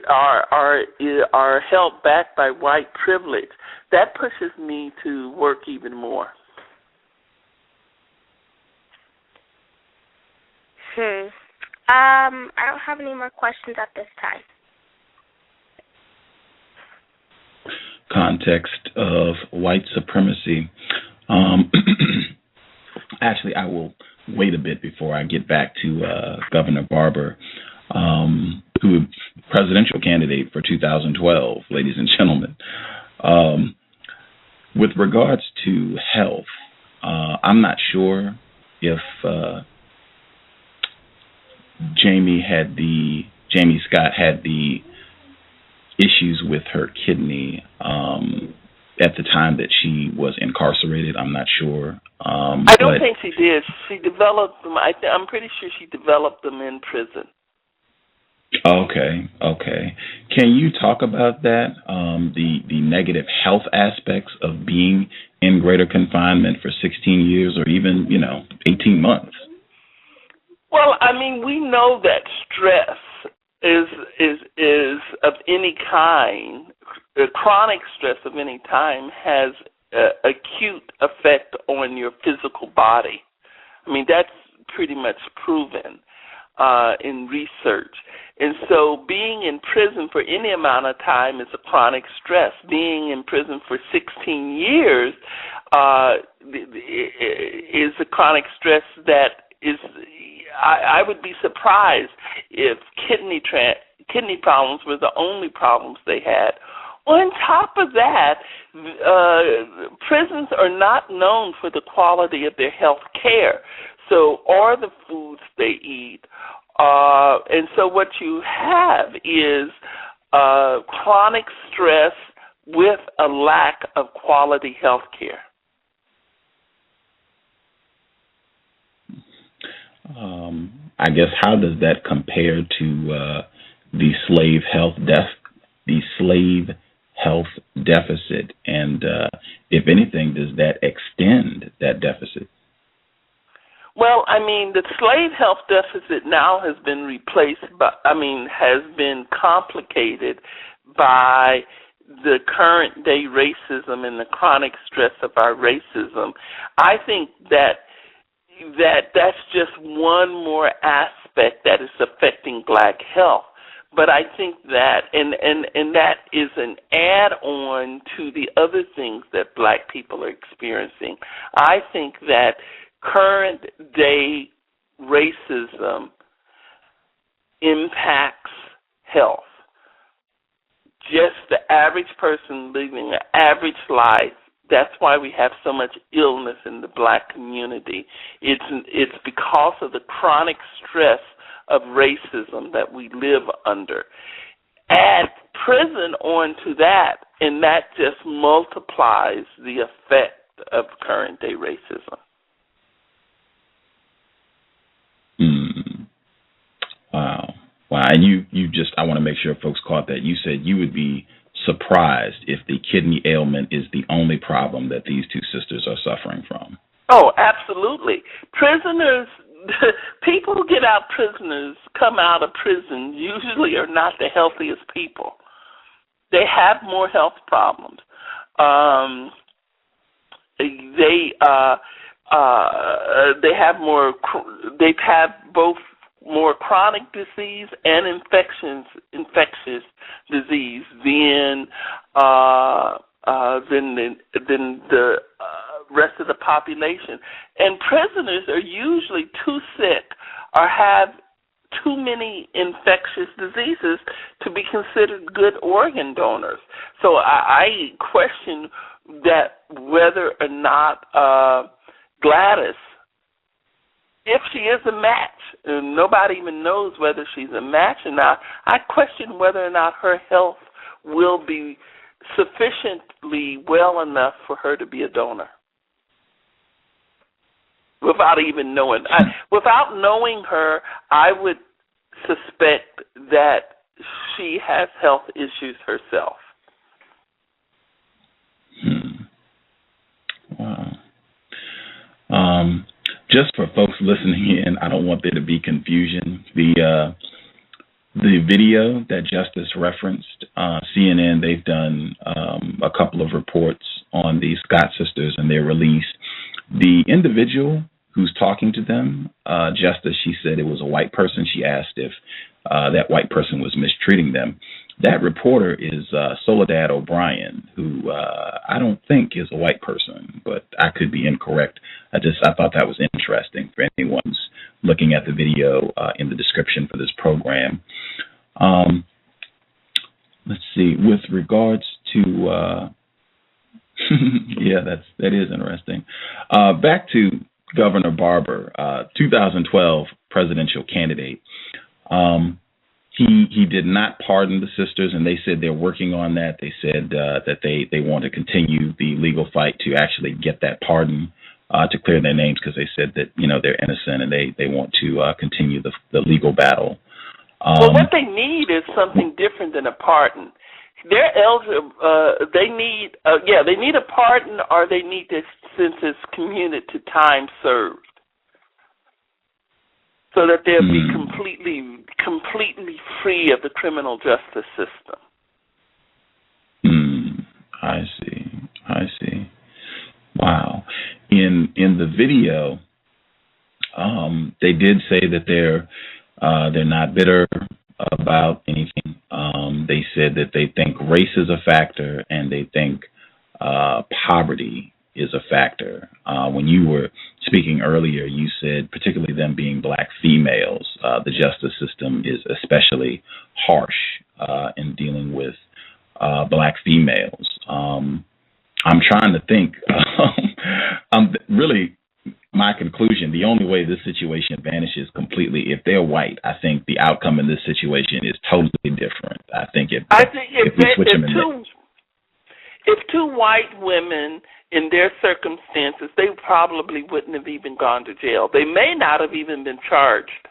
are held back by white privilege, that pushes me to work even more. I don't have any more questions at this time. Context of White Supremacy. Actually, I will wait a bit before I get back to Governor Barber, who is presidential candidate for 2012, ladies and gentlemen. With regards to health, I'm not sure if Jamie Scott had the issues with her kidney at the time that she was incarcerated. I'm not sure. I don't think she did. She developed them. I'm pretty sure she developed them in prison. Okay. Can you talk about that, the negative health aspects of being in greater confinement for 16 years or even, 18 months? Well, I mean, we know that stress is of any kind, chronic stress of any time has acute effect on your physical body. I mean, that's pretty much proven in research. And so being in prison for any amount of time is a chronic stress. Being in prison for 16 years is a chronic stress that is, I would be surprised if kidney problems were the only problems they had. On top of that, prisons are not known for the quality of their health care, or the foods they eat. And so what you have is chronic stress with a lack of quality health care. I guess how does that compare to the slave health deficit, and if anything, does that extend that deficit? Well, I mean, the slave health deficit now has been replaced has been complicated by the current day racism and the chronic stress of our racism. I think that's just one more aspect that is affecting black health. But I think that, and that is an add-on to the other things that black people are experiencing. I think that current day racism impacts health. Just the average person living an average life. That's why we have so much illness in the black community. It's because of the chronic stress of racism that we live under. Add prison onto that, and that just multiplies the effect of current day racism. Wow. And you just, I want to make sure folks caught that. You said you would be surprised if the kidney ailment is the only problem that these two sisters are suffering from. Oh, absolutely. Prisoners, people who get out come out of prison usually are not the healthiest people. They have more health problems. They've had both more chronic disease and infectious disease than the rest of the population. And prisoners are usually too sick or have too many infectious diseases to be considered good organ donors. So I question that whether or not Gladys, if she is a match, and nobody even knows whether she's a match or not, I question whether or not her health will be sufficiently well enough for her to be a donor. Without even knowing. Without knowing her, I would suspect that she has health issues herself. Wow. Just for folks listening in, I don't want there to be confusion. The video that Justice referenced, CNN, they've done a couple of reports on the Scott sisters and their release. The individual who's talking to them, Justice, she said it was a white person. She asked if that white person was mistreating them. That reporter is Soledad O'Brien, who I don't think is a white person, but I could be incorrect. I thought that was interesting for anyone who's looking at the video in the description for this program. Let's see. With regards to, yeah, that is interesting. Back to Governor Barber, 2012 presidential candidate. He did not pardon the sisters, and they said they're working on that. They said that they want to continue the legal fight to actually get that pardon to clear their names, because they said that they're innocent and they want to continue the legal battle. Well, what they need is something different than a pardon. They're eligible. They need a pardon, or they need their sentence commuted to time served, so that they'll be completely free of the criminal justice system. I see. Wow. In the video, they did say that they're not bitter about anything. They said that they think race is a factor, and they think poverty is a factor. When you were speaking earlier, you said particularly them being black females, the justice system is especially harsh in dealing with black females. I'm trying to think. Really, my conclusion, the only way this situation vanishes completely, if they're white, I think the outcome in this situation is totally different. I think if we switch them if two white women in their circumstances, they probably wouldn't have even gone to jail. They may not have even been charged.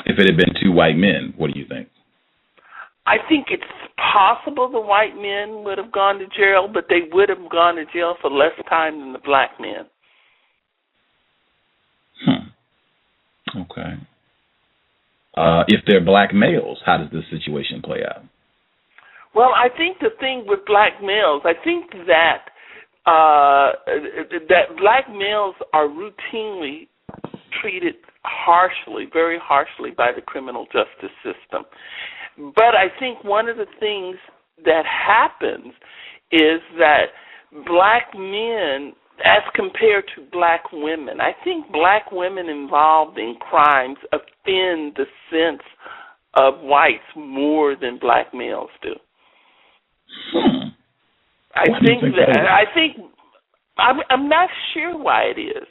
If it had been two white men, what do you think? I think it's possible the white men would have gone to jail, but they would have gone to jail for less time than the black men. Okay. If they're black males, how does this situation play out? Well, I think the thing with black males, I think that that black males are routinely treated harshly, very harshly by the criminal justice system. But I think one of the things that happens is that black men, as compared to black women, I think black women involved in crimes offend the sense of whites more than black males do. I'm not sure why it is.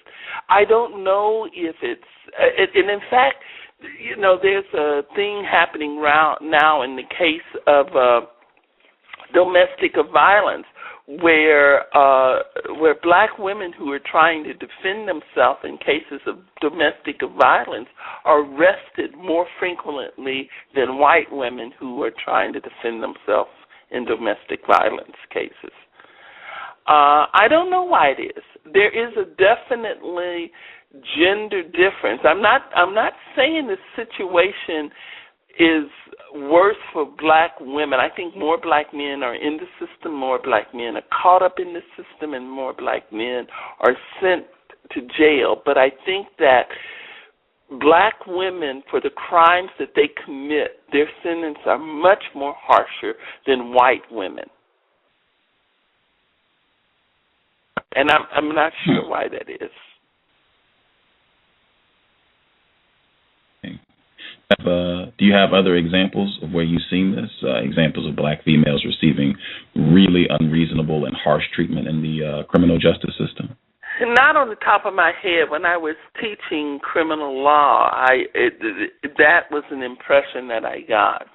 I don't know if it's, and in fact, there's a thing happening now in the case of domestic violence, where black women who are trying to defend themselves in cases of domestic violence are arrested more frequently than white women who are trying to defend themselves in domestic violence cases. I don't know why it is. There is a definitely gender difference. I'm not saying the situation is worse for black women. I think more black men are in the system, more black men are caught up in the system, and more black men are sent to jail. But I think that black women, for the crimes that they commit, their sentences are much more harsher than white women. And I'm not sure why that is. Do you have other examples of where you've seen this? Examples of black females receiving really unreasonable and harsh treatment in the criminal justice system? Not on the top of my head. When I was teaching criminal law, that was an impression that I got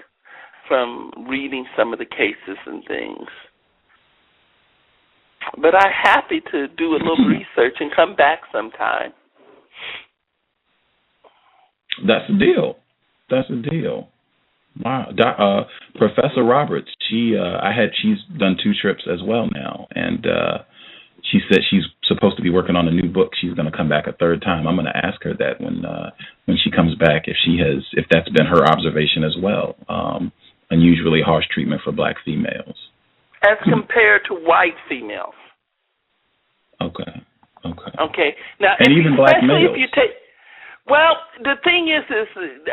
from reading some of the cases and things. But I'm happy to do a little research and come back sometime. That's the deal. That's the deal. Wow. Professor Roberts, she's done 2 trips as well now, and she said she's supposed to be working on a new book. She's going to come back a 3rd time. I'm going to ask her that when she comes back, if that's been her observation as well. Unusually harsh treatment for black females. As compared to white females. Okay. Now, and even black males. If you take, well, the thing is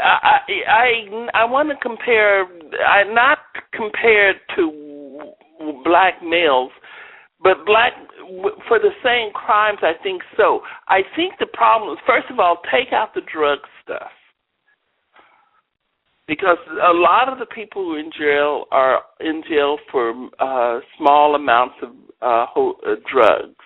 I want to compare. I not compared to black males, but black for the same crimes. I think so. I think the problem is, first of all, take out the drug stuff. Because a lot of the people who are in jail are in jail for small amounts of drugs.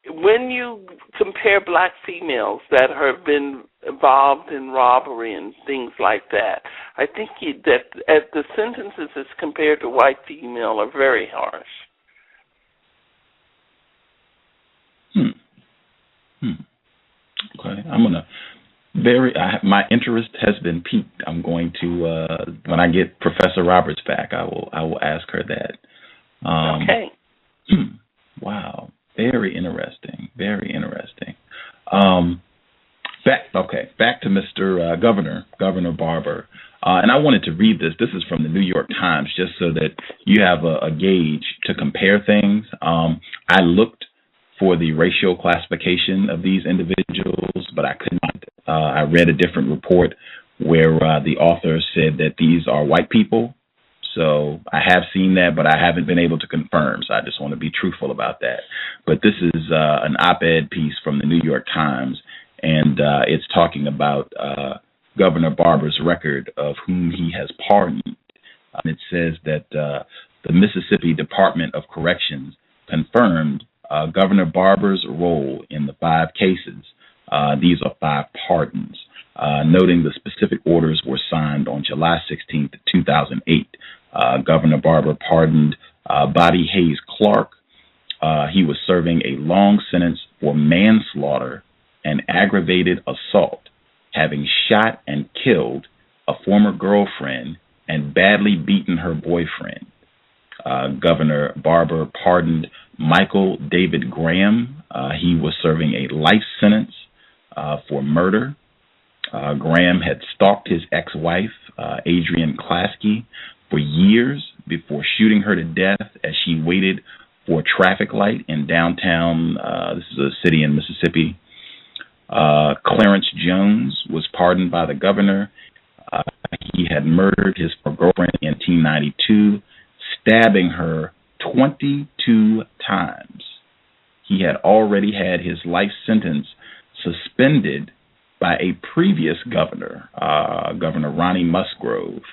When you compare black females that have been involved in robbery and things like that, I think that the sentences as compared to white female are very harsh. Okay, I'm gonna. My interest has been piqued. I'm going to when I get Professor Roberts back, I will ask her that. Okay. Wow, very interesting. Very interesting. Back to Mr. Governor Barber, and I wanted to read this. This is from the New York Times, just so that you have a gauge to compare things. I looked for the racial classification of these individuals, but I could not. I read a different report where the author said that these are white people. So I have seen that, but I haven't been able to confirm. So I just want to be truthful about that. But this is an op-ed piece from the New York Times, and it's talking about Governor Barber's record of whom he has pardoned. It says that the Mississippi Department of Corrections confirmed Governor Barber's role in the 5 cases. These are 5 pardons, noting the specific orders were signed on July 16th, 2008. Governor Barber pardoned Bobby Hayes Clark. He was serving a long sentence for manslaughter and aggravated assault, having shot and killed a former girlfriend and badly beaten her boyfriend. Governor Barber pardoned Michael David Graham. He was serving a life sentence for murder. Graham had stalked his ex-wife, Adrienne Klasky, for years before shooting her to death as she waited for a traffic light in downtown, this is a city in Mississippi. Clarence Jones was pardoned by the governor. He had murdered his girlfriend in 1992, stabbing her 22 times. He had already had his life sentence suspended by a previous governor, Governor Ronnie Musgrove.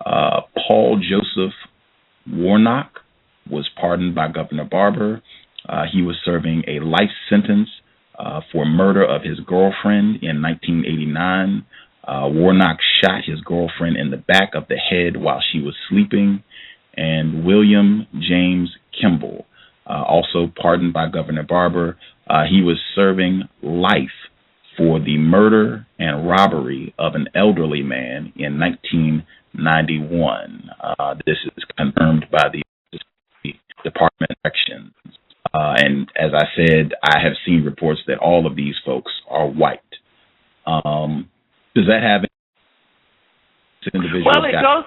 Paul Joseph Warnock was pardoned by Governor Barber. He was serving a life sentence for murder of his girlfriend in 1989. Warnock shot his girlfriend in the back of the head while she was sleeping. And William James Kimball, also pardoned by Governor Barber. He was serving life for the murder and robbery of an elderly man in 1991. This is confirmed by the Department of Corrections. And as I said, I have seen reports that all of these folks are white. Does that have any individual? Well, it goes.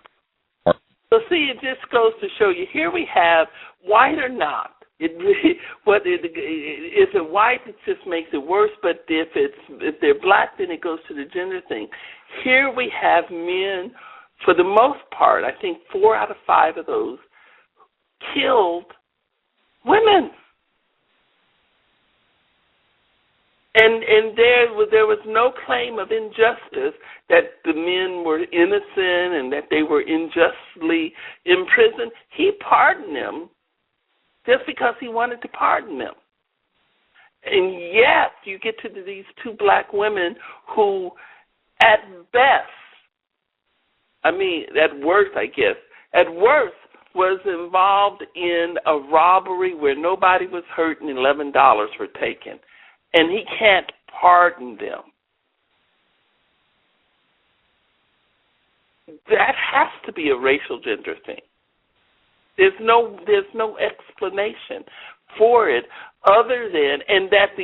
So see, it just goes to show you. Here we have white or not. If it's white, it just makes it worse. But if they're black, then it goes to the gender thing. Here we have men, for the most part, I think 4 out of 5 of those killed women. And there was no claim of injustice that the men were innocent and that they were unjustly imprisoned. He pardoned them just because he wanted to pardon them. And yet you get to these two black women who, at best, at worst, was involved in a robbery where nobody was hurt and $11 were taken. And he can't pardon them. That has to be a racial gender thing. There's no explanation for it other than, and that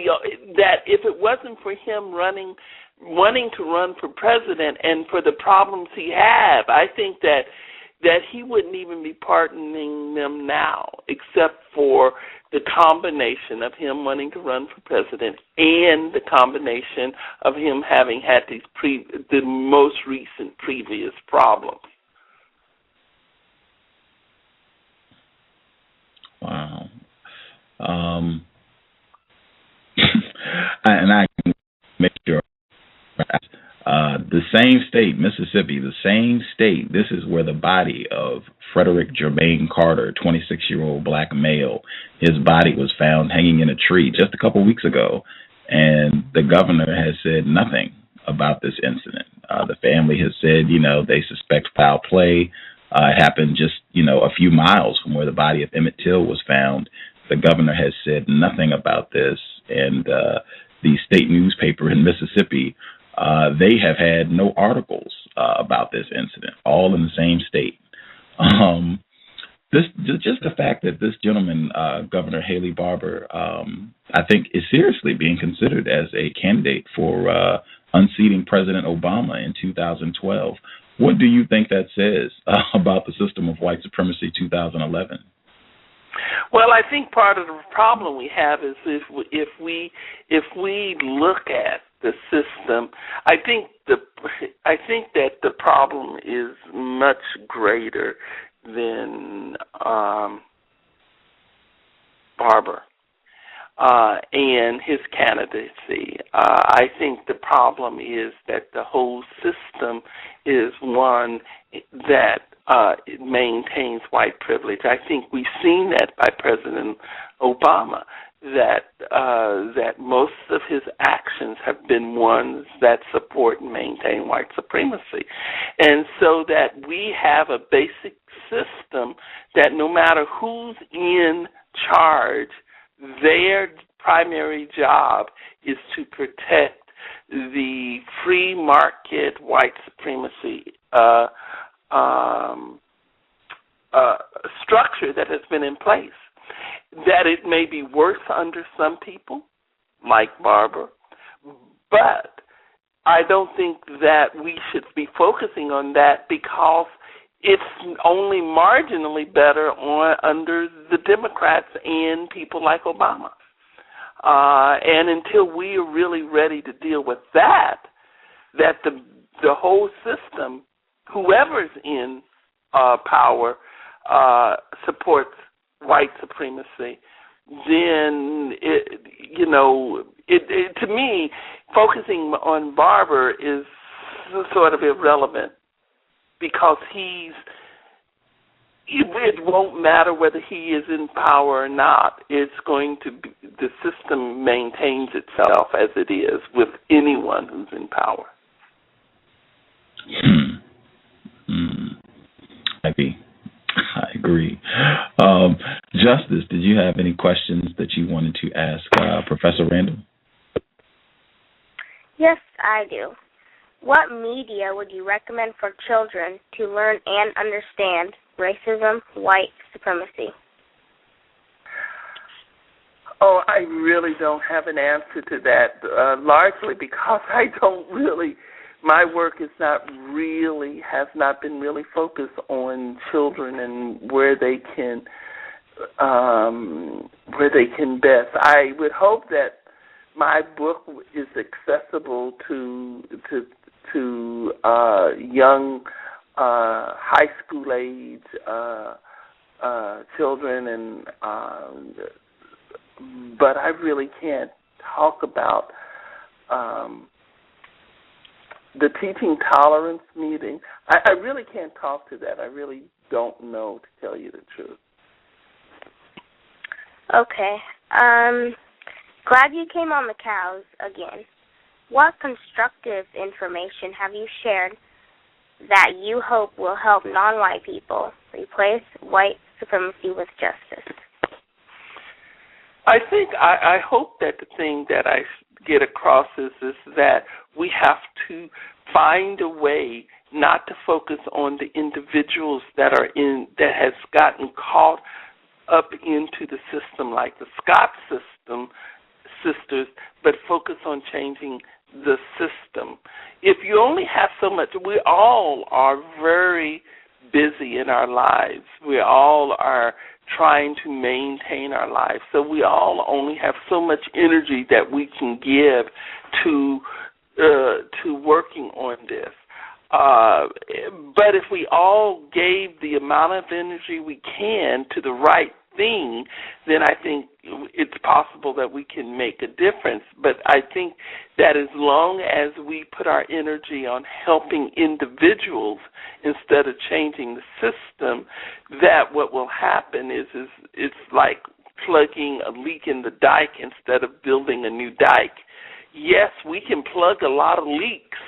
if it wasn't for him wanting to run for president and for the problems he had, I think that he wouldn't even be pardoning them now, except for the combination of him wanting to run for president and the combination of him having had the most recent previous problems. Wow. And I can make sure. The same state, Mississippi, this is where the body of Frederick Jermaine Carter, 26-year-old black male, his body was found hanging in a tree just a couple weeks ago. And the governor has said nothing about this incident. The family has said, they suspect foul play. It happened just, a few miles from where the body of Emmett Till was found. The governor has said nothing about this. And the state newspaper in Mississippi, they have had no articles about this incident, all in the same state. Just the fact that this gentleman, Governor Haley Barbour, I think is seriously being considered as a candidate for unseating President Obama in 2012. What do you think that says about the system of white supremacy 2011? Well, I think part of the problem we have is if we look at the system, I think that the problem is much greater than Barbour and his candidacy. I think the problem is that the whole system is one that it maintains white privilege. I think we've seen that by President Obama, that most of his actions have been ones that support and maintain white supremacy. And so that we have a basic system that no matter who's in charge, their primary job is to protect the free market white supremacy structure that has been in place. That it may be worse under some people, like Barbour, but I don't think that we should be focusing on that because it's only marginally better under the Democrats and people like Obama. And until we are really ready to deal with that the whole system, whoever's in power, supports white supremacy, then to me, focusing on Barbour is sort of irrelevant because it won't matter whether he is in power or not. It's going to be, the system maintains itself as it is with anyone who's in power. I agree. Justice, did you have any questions that you wanted to ask Professor Randall? Yes, I do. What media would you recommend for children to learn and understand racism, white supremacy? Oh, I really don't have an answer to that, largely because my work has not been really focused on children and where they can best. I would hope that my book is accessible to young high school age children, but I really can't talk about the teaching tolerance meeting. I really can't talk to that. I really don't know, to tell you the truth. Okay. Glad you came on the cows again. What constructive information have you shared that you hope will help non-white people replace white supremacy with justice? I think I hope that the thing that I get across is that we have to find a way not to focus on the individuals that has gotten caught up into the system, like the C.O.W.S. sisters, but focus on changing the system. If you only have so much, we all are very busy in our lives. We all are trying to maintain our lives. So we all only have so much energy that we can give to working on this. But if we all gave the amount of energy we can to the right thing, then I think it's possible that we can make a difference. But I think that as long as we put our energy on helping individuals instead of changing the system, that what will happen is it's like plugging a leak in the dike instead of building a new dike. Yes, we can plug a lot of leaks,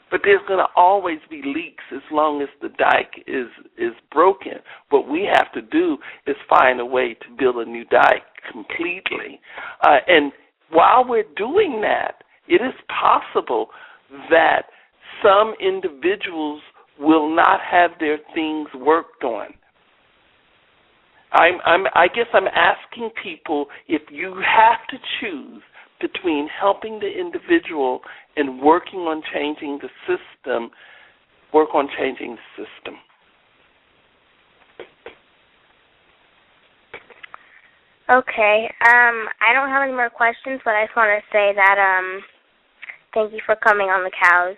but there's going to always be leaks as long as the dike is broken. What we have to do is find a way to build a new dike completely. And while we're doing that, it is possible that some individuals will not have their things worked on. I guess I'm asking people, if you have to choose between helping the individual and working on changing the system, work on changing the system. Okay. I don't have any more questions, but I just want to say that thank you for coming on the cows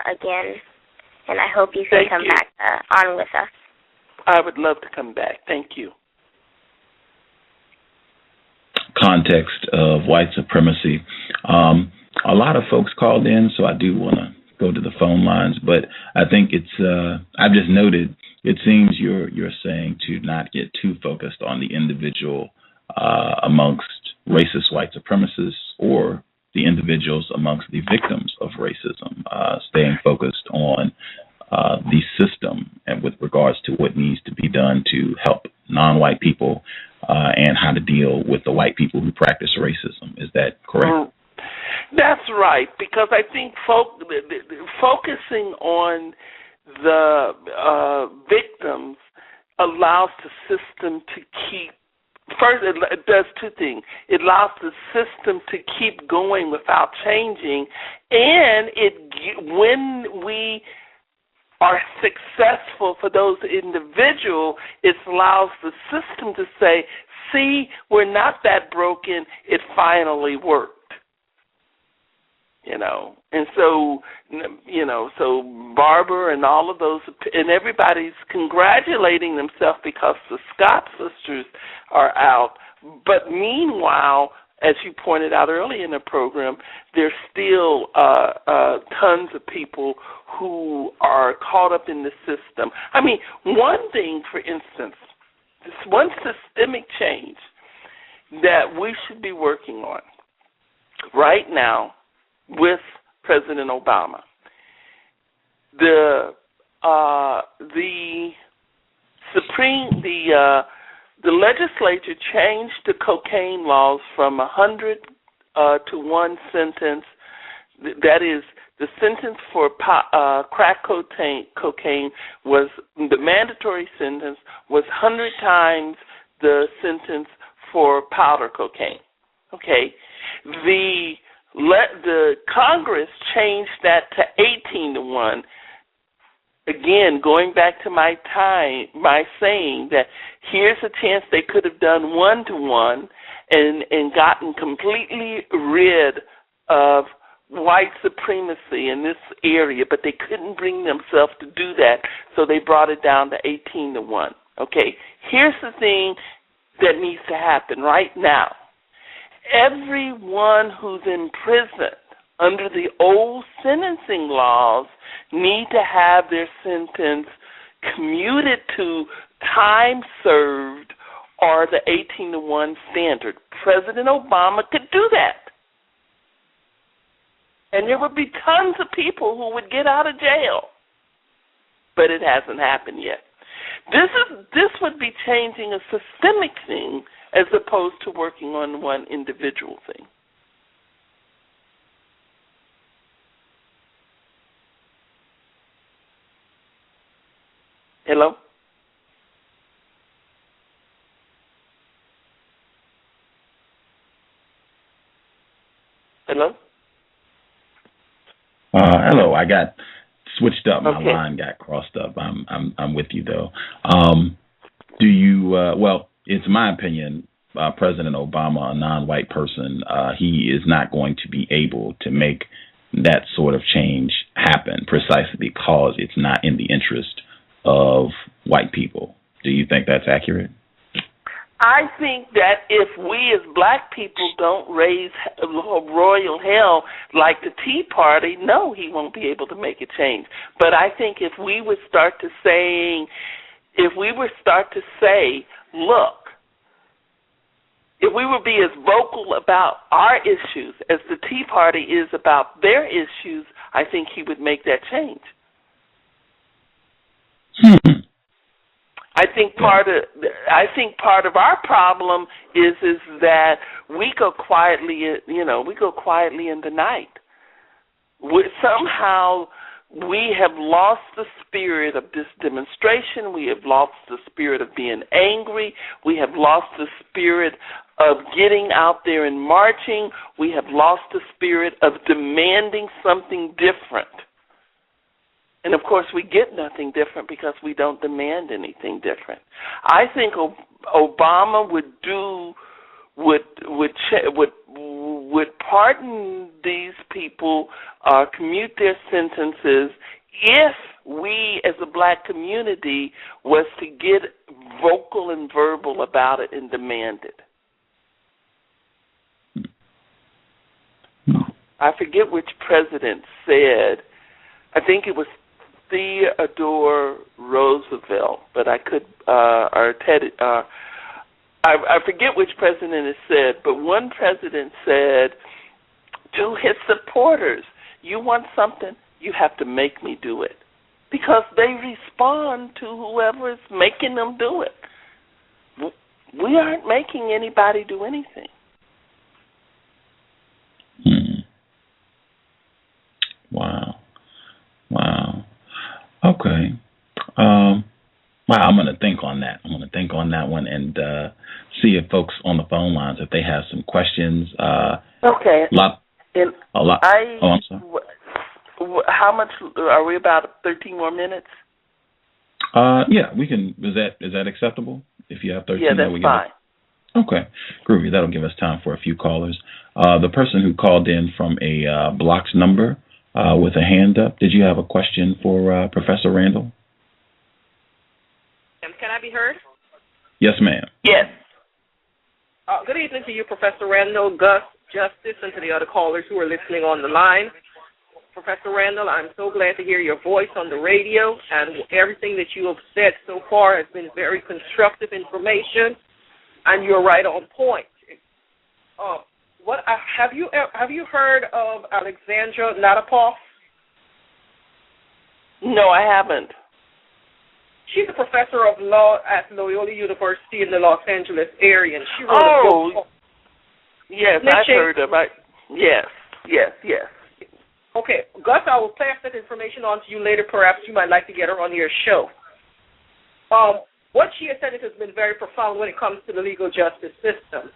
again, and I hope you can come back on with us. I would love to come back. Thank you. Context of White Supremacy. A lot of folks called in, so I do want to go to the phone lines, but I think it's, I've just noted, it seems you're saying to not get too focused on the individual amongst racist white supremacists or the individuals amongst the victims of racism, staying focused on the system and with regards to what needs to be done to help non-white people and how to deal with the white people who practice racism. Is that correct? That's right, because I think focusing on the victims allows the system to keep, first it does two things. It allows the system to keep going without changing, and when we are successful for those individuals, it allows the system to say, see, we're not that broken, it finally worked. And so, so Barbara and all of those, and everybody's congratulating themselves because the C.O.W.S. sisters are out. But meanwhile, as you pointed out early in the program, there's still tons of people who are caught up in the system. I mean, one thing, for instance, this one systemic change that we should be working on right now with President Obama. The legislature changed the cocaine laws from 100 to one sentence. That is, the sentence for crack cocaine was, the mandatory sentence was 100 times the sentence for powder cocaine. Okay, the Congress changed that to 18 to 1. Again, going back to my saying that here's a chance they could have done 1 to 1 and gotten completely rid of white supremacy in this area, but they couldn't bring themselves to do that, so they brought it down to 18 to 1. Okay, here's the thing that needs to happen right now. Everyone who's in prison under the old sentencing laws, need to have their sentence commuted to time served or the 18-to-1 standard. President Obama could do that. And there would be tons of people who would get out of jail. But it hasn't happened yet. This would be changing a systemic thing as opposed to working on one individual thing. Hello? Hello? Hello. I got switched up. My Okay. line got crossed up. I'm with you though. Do you? Well, it's my opinion. President Obama, a non-white person, he is not going to be able to make that sort of change happen precisely because it's not in the interest of white people. Do you think that's accurate? I think that if we as black people don't raise royal hell like the Tea Party, no, he won't be able to make a change. But I think if we would start to say, look, if we would be as vocal about our issues as the Tea Party is about their issues, I think he would make that change. I think part of our problem is that we go quietly in the night. Somehow we have lost the spirit of this demonstration. We have lost the spirit of being angry. We have lost the spirit of getting out there and marching. We have lost the spirit of demanding something different. And, of course, we get nothing different because we don't demand anything different. I think Obama would pardon these people, commute their sentences, if we as a black community was to get vocal and verbal about it and demand it. I forget which president said, I think it was Theodore Roosevelt, but I could, or Ted, I forget which president it said, but one president said to his supporters, you want something, you have to make me do it. Because they respond to whoever is making them do it. We aren't making anybody do anything. Wow. Okay. Wow, I'm going to think on that. I'm going to think on that one and see if folks on the phone lines, if they have some questions. Okay. I'm sorry. How much are we? About 13 more minutes? Yeah, we can. Is that acceptable? If you have 13, yeah, that's fine. Okay, groovy. That'll give us time for a few callers. The person who called in from a blocks number with a hand up, did you have a question for Professor Randall? Can I be heard? Yes, ma'am. Yes. Good evening to you, Professor Randall, Gus, Justice, and to the other callers who are listening on the line. Professor Randall, I'm so glad to hear your voice on the radio, and everything that you have said so far has been very constructive information, and you're right on point. Have you heard of Alexandra Nadapoff? No, I haven't. She's a professor of law at Loyola University in the Los Angeles area, and she wrote a book. Yes, I've heard of it. Yes. Okay, Gus, I will pass that information on to you later. Perhaps you might like to get her on your show. What she has said has been very profound when it comes to the legal justice system,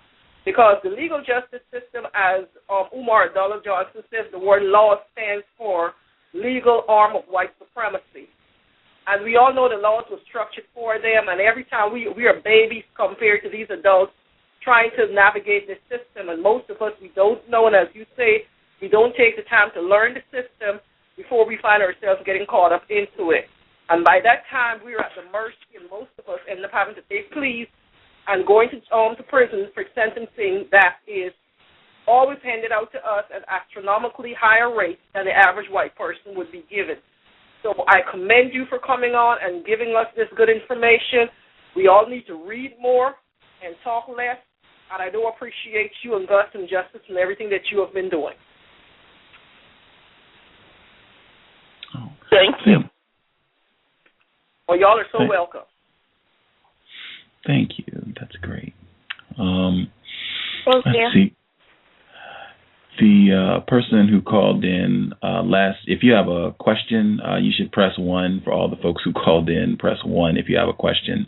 because the legal justice system, as Umar Abdullah Johnson says, the word law stands for legal arm of white supremacy. And we all know the laws were structured for them, and every time we are babies compared to these adults trying to navigate this system, and most of us, we don't know, and as you say, we don't take the time to learn the system before we find ourselves getting caught up into it. And by that time, we're at the mercy, and most of us end up having to take pleas and going to prison for sentencing that is always handed out to us at astronomically higher rates than the average white person would be given. So I commend you for coming on and giving us this good information. We all need to read more and talk less, and I do appreciate you and Gus and Justice and everything that you have been doing. Thank you. Well, y'all are so welcome. Thank you. That's great. Thank you. See. The person who called in last, if you have a question, you should press 1. For all the folks who called in, press 1 if you have a question.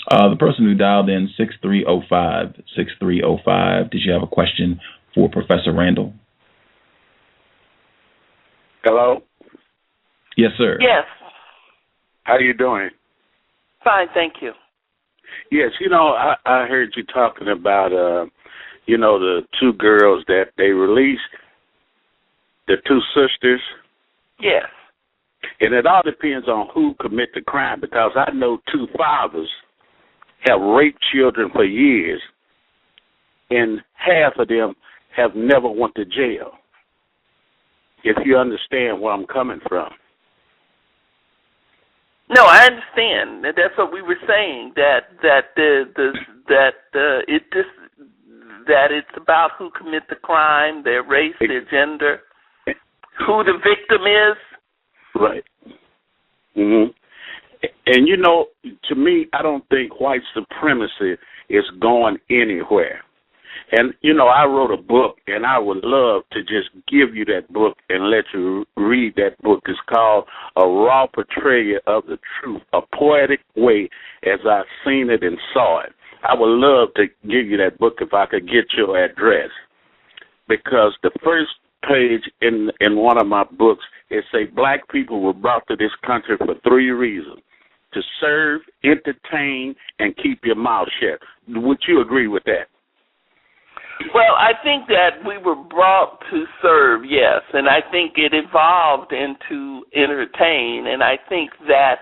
The person who dialed in, 6305, did you have a question for Professor Randall? Hello? Yes, sir. Yes. How you doing? Fine, thank you. Yes, I heard you talking about, the 2 girls that they released, the 2 sisters. Yes. And it all depends on who commit the crime, because I know 2 fathers have raped children for years, and half of them have never went to jail, if you understand where I'm coming from. No, I understand. That's what we were saying. That it's about who commit the crime, their race, their gender, who the victim is. Right. Mhm. And to me, I don't think white supremacy is going anywhere. And I wrote a book, and I would love to just give you that book and let you read that book. It's called A Raw Portrayal of the Truth, a poetic way as I've seen it and saw it. I would love to give you that book if I could get your address, because the first page in one of my books, it say black people were brought to this country for 3 reasons: to serve, entertain, and keep your mouth shut. Would you agree with that? Well, I think that we were brought to serve, yes, and I think it evolved into entertain, and I think that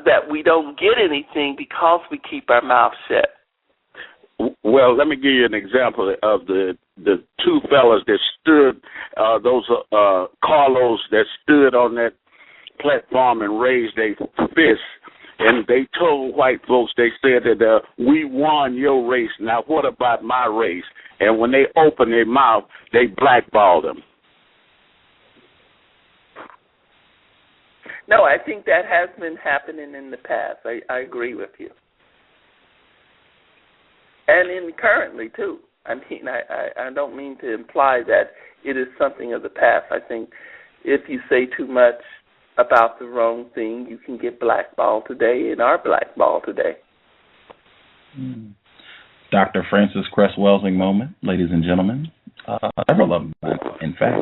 that we don't get anything because we keep our mouth shut. Well, let me give you an example of the 2 fellas that stood, those Carlos that stood on that platform and raised their fists, and they told white folks, they said that we won your race, now what about my race? And when they opened their mouth, they blackballed them. No, I think that has been happening in the past. I agree with you. And currently, too. I mean, I don't mean to imply that it is something of the past. I think if you say too much about the wrong thing, you can get blackballed today and are blackballed today. Dr. Francis Cress-Welsing moment, ladies and gentlemen. Several of them, in fact.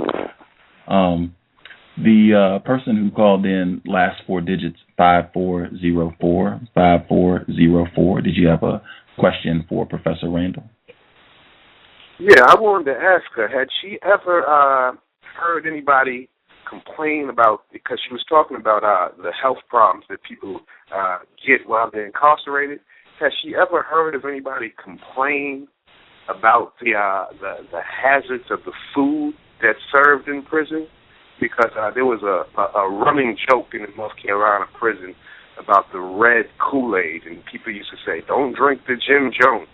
The person who called in, last 4 digits, 5404, 5404. Did you have a question for Professor Randall? Yeah, I wanted to ask her, had she ever heard anybody complain about, because she was talking about the health problems that people get while they're incarcerated, has she ever heard of anybody complain about the hazards of the food that's served in prison? Because there was a running joke in the North Carolina prison about the red Kool-Aid, and people used to say, "Don't drink the Jim Jones."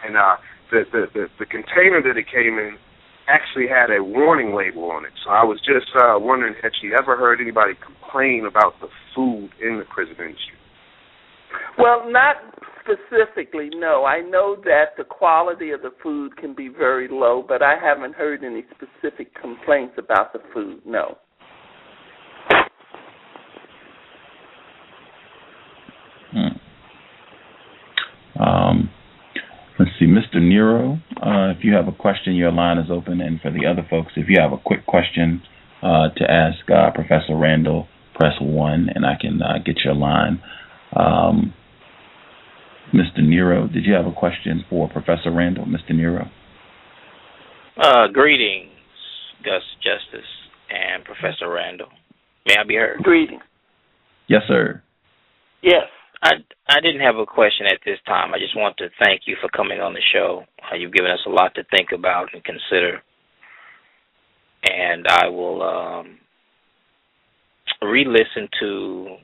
And the container that it came in actually had a warning label on it. So I was just wondering, had she ever heard anybody complain about the food in the prison industry? Well, not specifically, no. I know that the quality of the food can be very low, but I haven't heard any specific complaints about the food, no. Let's see, Mr. Nero, if you have a question, your line is open. And for the other folks, if you have a quick question to ask Professor Randall, press 1, and I can get your line. Mr. Nero, did you have a question for Professor Randall? Mr. Nero? Greetings, Gus Justice and Professor Randall. May I be heard? Greetings. Yes, sir. Yes. I I didn't have a question at this time. I just want to thank you for coming on the show. You've given us a lot to think about and consider. And I will re-listen to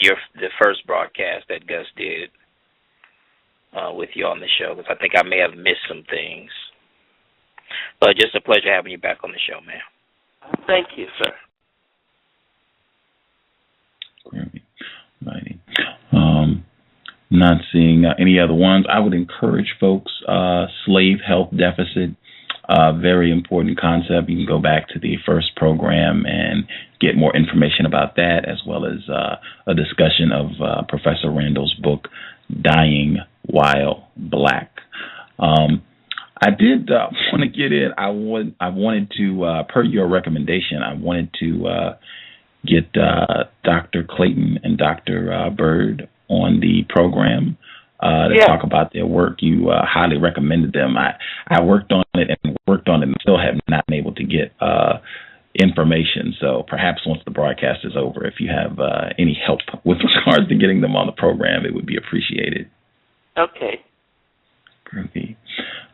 the first broadcast that Gus did with you on the show, because I think I may have missed some things. But just a pleasure having you back on the show, man. Thank you, sir. Righty. Not seeing any other ones. I would encourage folks, slave health deficit, very important concept. You can go back to the first program and get more information about that, as well as a discussion of Professor Randall's book, Dying While Black. I did want to get in. I wanted to, per your recommendation, I wanted to get Dr. Clayton and Dr. Bird on the program to talk about their work. You highly recommended them. I worked on it and still have not been able to get information. So perhaps once the broadcast is over, if you have any help with regards to getting them on the program, it would be appreciated. Okay. Groovy.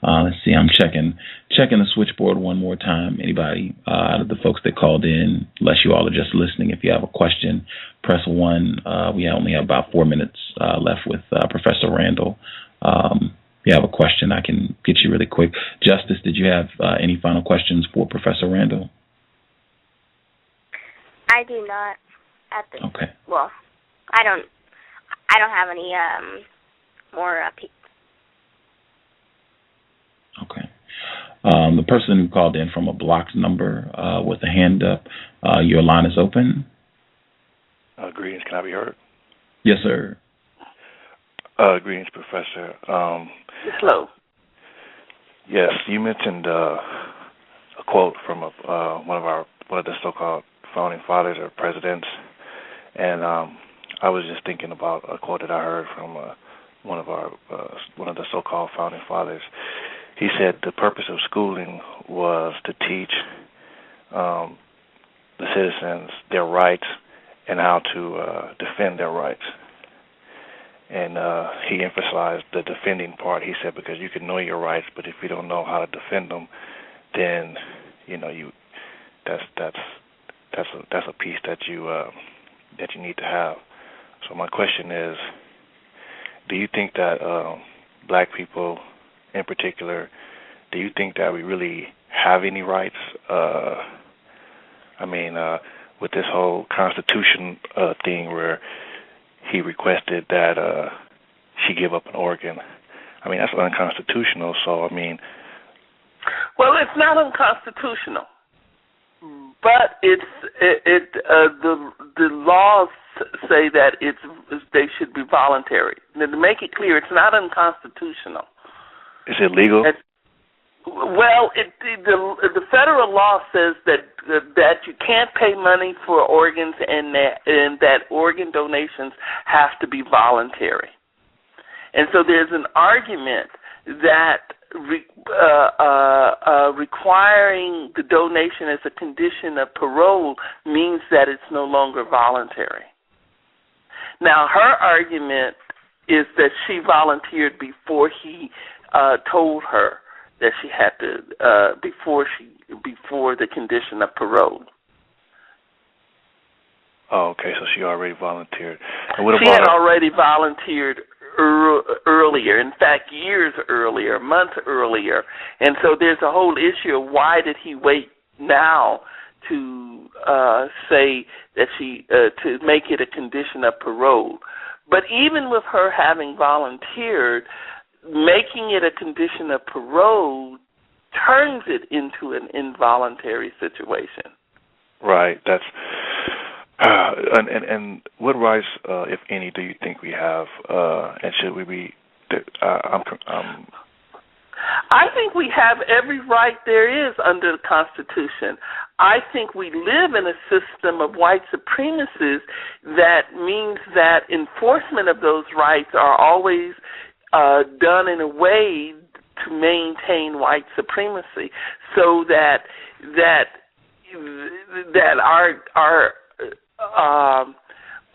Let's see. I'm checking the switchboard one more time. Anybody out of the folks that called in, unless you all are just listening, if you have a question, press 1. We only have about 4 minutes left with Professor Randall. If you have a question, I can get you really quick. Justice, did you have any final questions for Professor Randall? I do not. Okay. Well, I don't have any more Okay. The person who called in from a blocked number with a hand up, your line is open. Greetings. Can I be heard? Yes, sir. Greetings, Professor. Hello. Yes, you mentioned a quote from one of the so-called founding fathers or presidents, and I was just thinking about a quote that I heard from one of the so-called founding fathers. He said the purpose of schooling was to teach the citizens their rights and how to defend their rights. And he emphasized the defending part. He said because you can know your rights, but if you don't know how to defend them, then that's a piece that you need to have. So my question is, do you think that black people in particular, do you think that we really have any rights? With this whole Constitution thing where he requested that she give up an organ. I mean, that's unconstitutional. So, well, it's not unconstitutional, but the laws say that they should be voluntary. Now, to make it clear, it's not unconstitutional. Is it legal? Well, the federal law says that you can't pay money for organs and that organ donations have to be voluntary. And so there's an argument that requiring the donation as a condition of parole means that it's no longer voluntary. Now, her argument is that she volunteered before he told her that she had to before the condition of parole. Oh, okay. So she already volunteered. She had already volunteered earlier. In fact, years earlier, months earlier. And so there's a whole issue of why did he wait now to say that to make it a condition of parole. But even with her having volunteered, making it a condition of parole turns it into an involuntary situation. Right. That's and what rights, if any, do you think we have? And should we be? I think we have every right there is under the Constitution. I think we live in a system of white supremacists that means that enforcement of those rights are always done in a way to maintain white supremacy, so that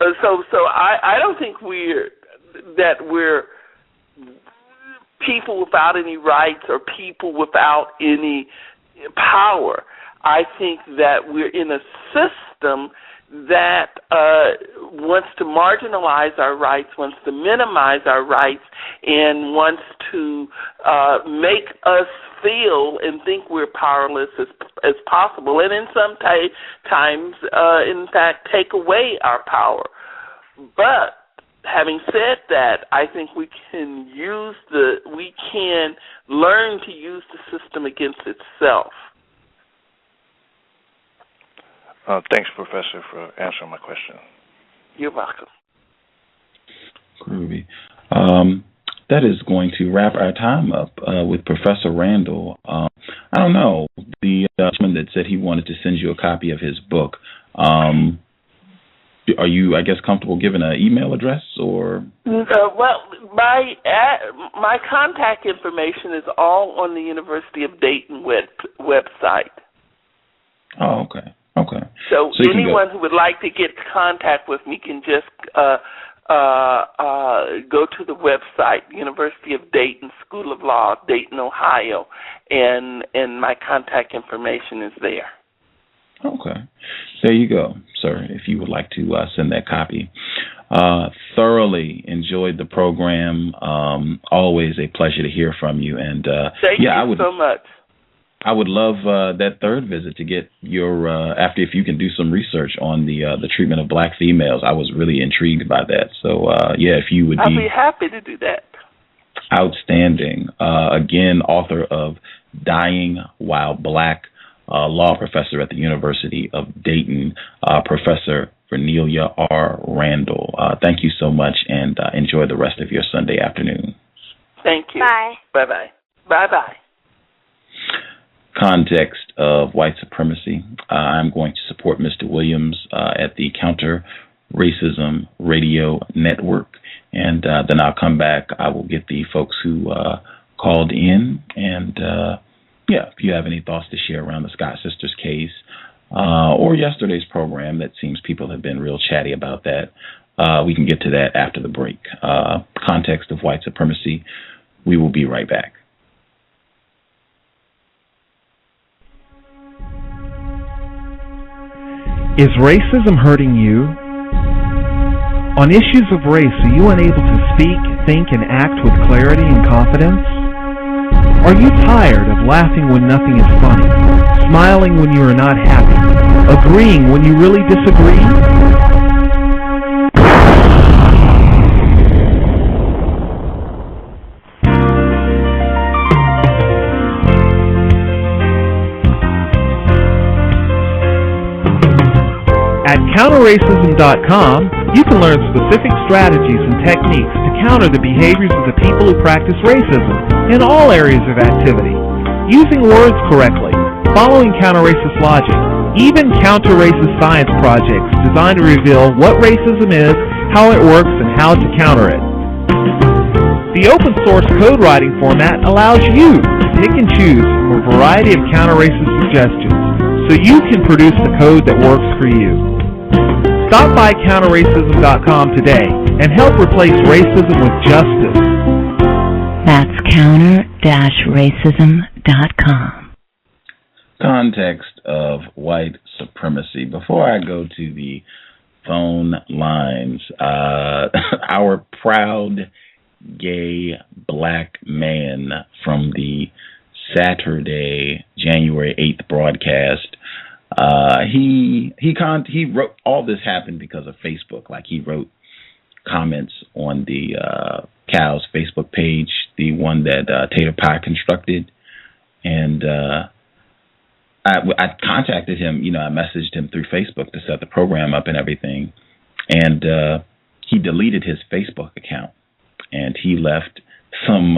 I don't think we're people without any rights or people without any power. I think that we're in a system that wants to marginalize our rights, wants to minimize our rights, and wants to make us feel and think we're powerless as possible, and in some times, in fact, take away our power. But having said that, I think we can learn to use the system against itself. Thanks, Professor, for answering my question. You're welcome. Groovy. That is going to wrap our time up with Professor Randall. I don't know, the gentleman that said he wanted to send you a copy of his book, are you, I guess, comfortable giving an email address or? Well, my contact information is all on the University of Dayton website. Oh, okay. Okay. So anyone who would like to get in contact with me can just go to the website, University of Dayton School of Law, Dayton, Ohio, and my contact information is there. Okay. There you go, sir, if you would like to send that copy. Thoroughly enjoyed the program. Always a pleasure to hear from you. And Thank you so much. I would love that third visit to get your if you can do some research on the treatment of black females. I was really intrigued by that. So if you would I'll be happy to do that. Outstanding. Again, author of Dying While Black, law professor at the University of Dayton, Professor Vernellia R. Randall. Thank you so much, and enjoy the rest of your Sunday afternoon. Thank you. Bye. Bye-bye. Bye-bye. Context of White Supremacy. I'm going to support Mr. Williams at the Counter Racism Radio Network, and then I'll come back. I will get the folks who called in, and if you have any thoughts to share around the Scott Sisters case or yesterday's program, that seems people have been real chatty about that. We can get to that after the break. Context of White Supremacy. We will be right back. Is racism hurting you? On issues of race, are you unable to speak, think, and act with clarity and confidence? Are you tired of laughing when nothing is funny, smiling when you are not happy, agreeing when you really disagree? At counterracism.com, you can learn specific strategies and techniques to counter the behaviors of the people who practice racism in all areas of activity, using words correctly, following counter-racist logic, even counter-racist science projects designed to reveal what racism is, how it works, and how to counter it. The open-source code writing format allows you to pick and choose from a variety of counter-racist suggestions so you can produce the code that works for you. Stop by counterracism.com today and help replace racism with justice. That's counter-racism.com. Context of White Supremacy. Before I go to the phone lines, our proud gay black man from the Saturday, January 8th broadcast, he wrote, all this happened because of Facebook. Like, he wrote comments on the COWS Facebook page, the one that Tater Pie constructed, and I contacted him. I messaged him through Facebook to set the program up and everything, and he deleted his Facebook account, and he left some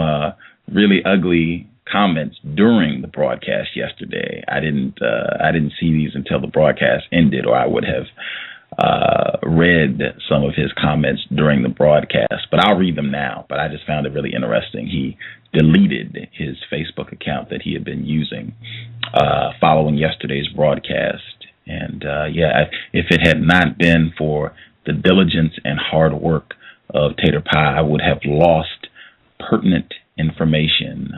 really ugly comments during the broadcast yesterday. I didn't see these until the broadcast ended, or I would have read some of his comments during the broadcast, but I'll read them now. But I just found it really interesting. He deleted his Facebook account that he had been using following yesterday's broadcast. And if it had not been for the diligence and hard work of Tater Pie, I would have lost pertinent information,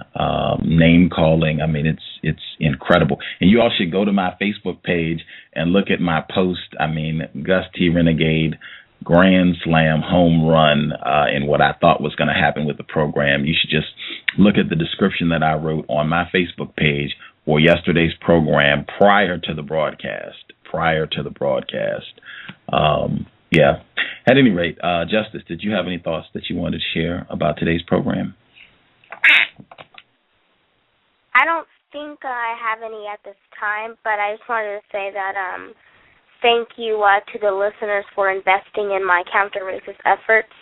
name calling. I mean, it's incredible. And you all should go to my Facebook page and look at my post. I mean, Gus T Renegade, grand slam, home run, and what I thought was going to happen with the program. You should just look at the description that I wrote on my Facebook page for yesterday's program prior to the broadcast. Yeah. At any rate, Justice, did you have any thoughts that you wanted to share about today's program? I don't think I have any at this time, but I just wanted to say that thank you to the listeners for investing in my counter-racist efforts.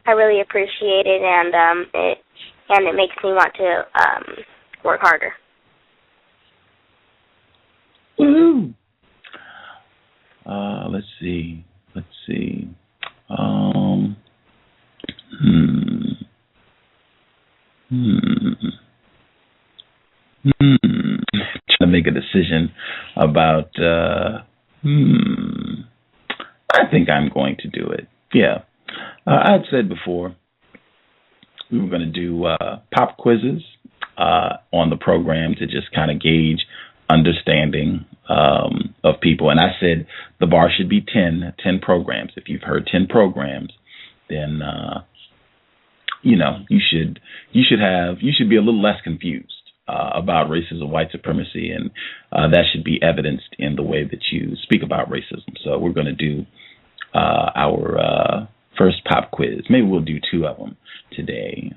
I really appreciate it, and it makes me want to work harder. Woohoo! Let's see. Trying to make a decision about. I think I'm going to do it. Yeah. I'd said before we were going to do pop quizzes on the program to just kind of gauge understanding of people. And I said the bar should be 10 programs. If you've heard 10 programs, then you should be a little less confused about racism, white supremacy, and that should be evidenced in the way that you speak about racism. So we're going to do our first pop quiz. Maybe we'll do 2 of them today.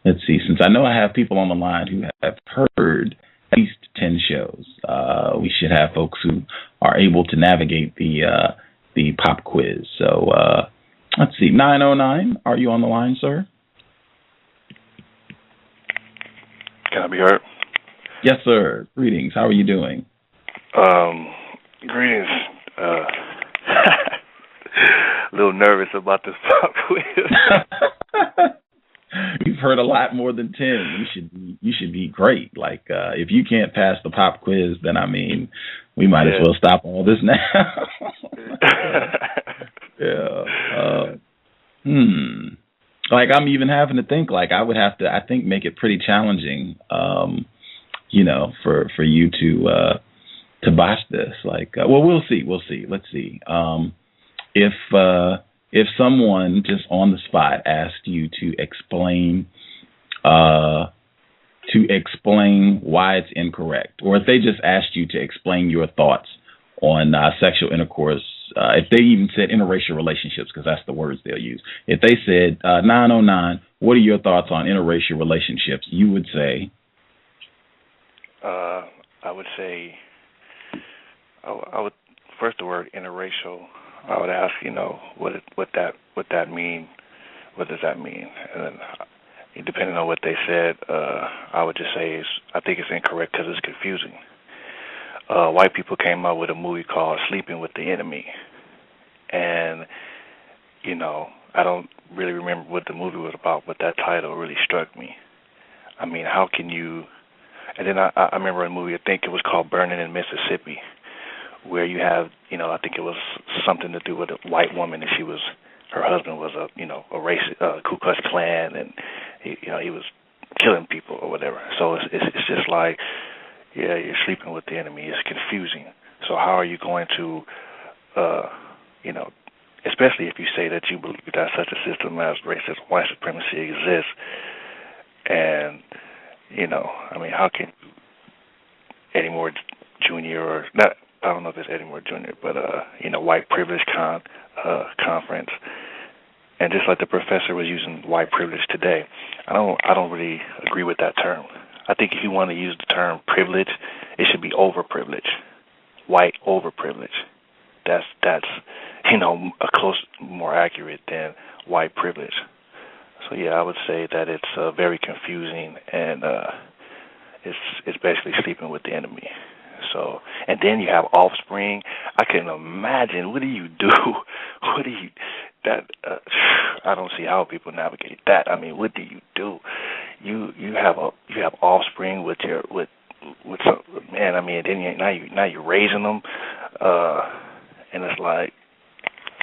Let's see. Since I know I have people on the line who have heard at least 10 shows, we should have folks who are able to navigate the pop quiz. So let's see. 909, are you on the line, sir? Can I be heard? Yes, sir. Greetings. How are you doing? Greetings. A little nervous about this pop quiz. You've heard a lot more than 10. You should be great. Like if you can't pass the pop quiz, then I mean, we might as well stop all this now. Yeah. Like I'm even having to think. Like I would have to, I think, make it pretty challenging. For you to botch this. Like, well, we'll see. Let's see. If someone just on the spot asked you to explain why it's incorrect, or if they just asked you to explain your thoughts on sexual intercourse, if they even said interracial relationships, because that's the words they'll use. If they said, 909, what are your thoughts on interracial relationships? You would say? I would say, I would first the word interracial. I would ask, what that mean? What does that mean? And then, depending on what they said, I would just say I think it's incorrect because it's confusing. White people came out with a movie called Sleeping with the Enemy, and I don't really remember what the movie was about, but that title really struck me. I mean, how can you? And then I remember a movie, I think it was called Burning in Mississippi, where you have, I think it was something to do with a white woman, and her husband was a racist, Ku Klux Klan, and he was killing people or whatever. So it's just like, yeah, you're sleeping with the enemy. It's confusing. So how are you going to, especially if you say that you believe that such a system as racism, white supremacy exists, and how can Eddie Moore Jr. or not? I don't know if it's Eddie Moore Jr., but white privilege conference, and just like the professor was using white privilege today, I don't really agree with that term. I think if you want to use the term privilege, it should be overprivilege, white overprivilege. That's a close more accurate than white privilege. So yeah, I would say that it's very confusing, and it's basically sleeping with the enemy. So, and then you have offspring. I can imagine. What do you do? I don't see how people navigate that. I mean, what do you do? You have offspring with some man. I mean, then now you're raising them, and it's like,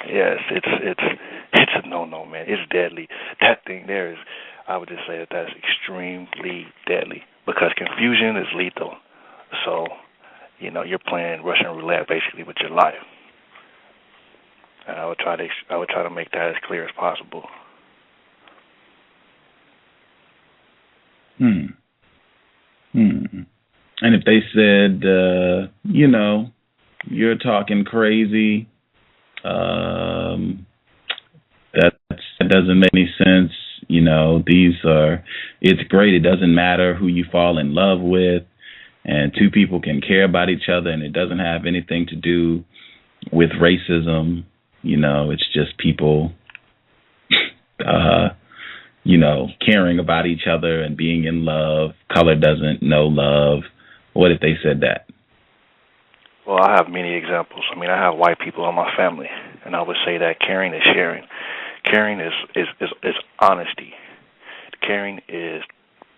Yes, it's a no, man. It's deadly. That thing there is, I would just say that that's extremely deadly because confusion is lethal. So, you're playing Russian roulette basically with your life. And I would try to make that as clear as possible. And if they said, you're talking crazy, that doesn't make any sense. It's great. It doesn't matter who you fall in love with, and two people can care about each other, and it doesn't have anything to do with racism. It's just people, caring about each other and being in love. Color doesn't know love. What if they said that? Well, I have many examples. I have white people in my family, and I would say that caring is sharing. Caring is honesty. Caring is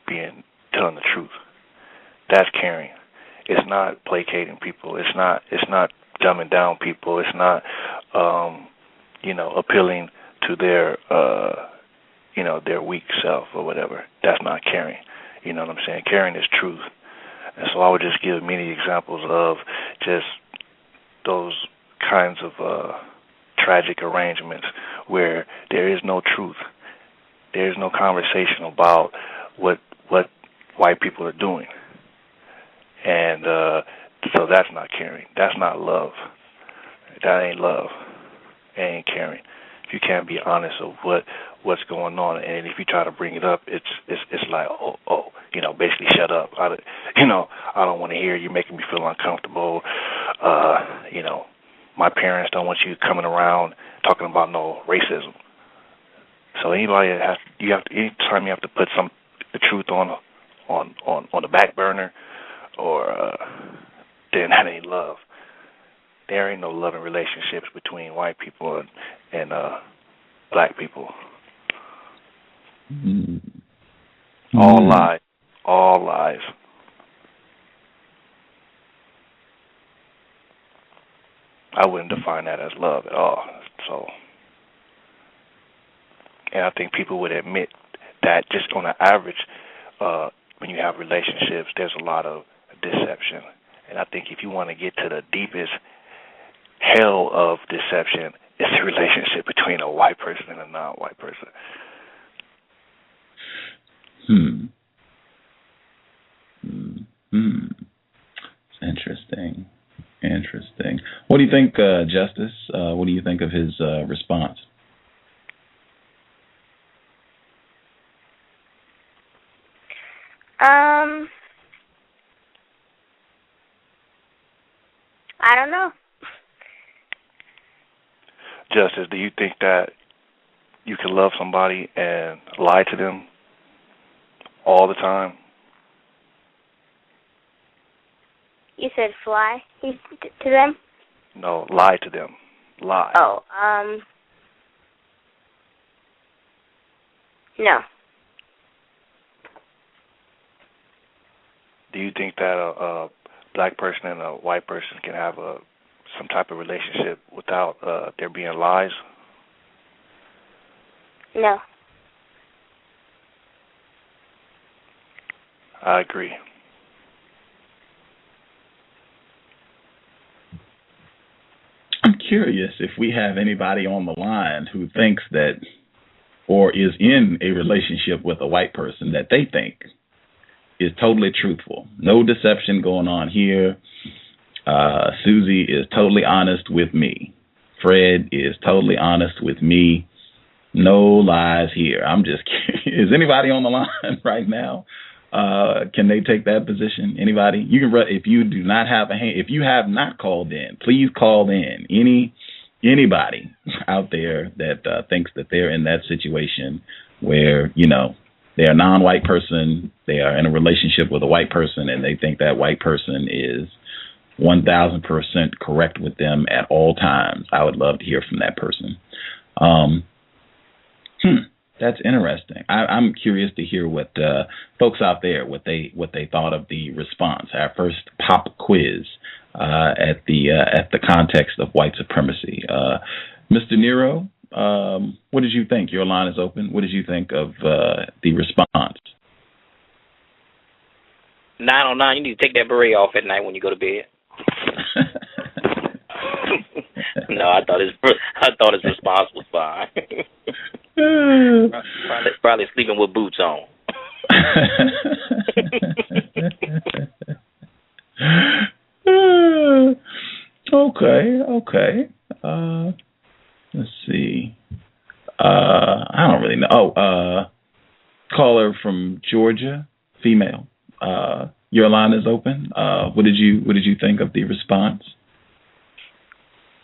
telling the truth. That's caring. It's not placating people. It's not dumbing down people. It's not appealing to their their weak self or whatever. That's not caring. You know what I'm saying? Caring is truth. And so I would just give many examples of just those kinds of tragic arrangements where there is no truth. There is no conversation about what white people are doing. And so that's not caring. That's not love. That ain't love. It ain't caring. If you can't be honest of what's going on, and if you try to bring it up, it's like, basically shut up. I don't want to hear you, making me feel uncomfortable. My parents don't want you coming around talking about no racism. So anytime you have to put the truth on the back burner, or then that ain't love. There ain't no loving relationships between white people and black people. All lies. All lies. I wouldn't define that as love at all. So, and I think people would admit that just on an average, when you have relationships, there's a lot of deception. And I think if you want to get to the deepest hell of deception, it's the relationship between a white person and a non-white person. Interesting. What do you think, Justice? What do you think of his response? I don't know. Justice, do you think that you can love somebody and lie to them all the time? You said fly to them? No, lie to them. Lie. Oh, no. Do you think that a black person and a white person can have some type of relationship without there being lies? No. I agree. I'm curious if we have anybody on the line who thinks that, or is in a relationship with a white person that they think is totally truthful. No deception going on here. Susie is totally honest with me. Fred is totally honest with me. No lies here. I'm just kidding. Is anybody on the line right now? Can they take that position? Anybody? You can. If you do not have a hand, if you have not called in, please call in. Anybody out there that thinks that they're in that situation where they're a non-white person, they are in a relationship with a white person, and they think that white person is 1,000% correct with them at all times. I would love to hear from that person. That's interesting. I'm curious to hear what folks out there what they thought of the response. Our first pop quiz at the context of white supremacy. Mr. Nero, what did you think? Your line is open. What did you think of the response? 909, you need to take that beret off at night when you go to bed. No, I thought his response was fine. probably sleeping with boots on. Okay. Let's see. I don't really know. Caller from Georgia, female. Your line is open. What did you think of the response?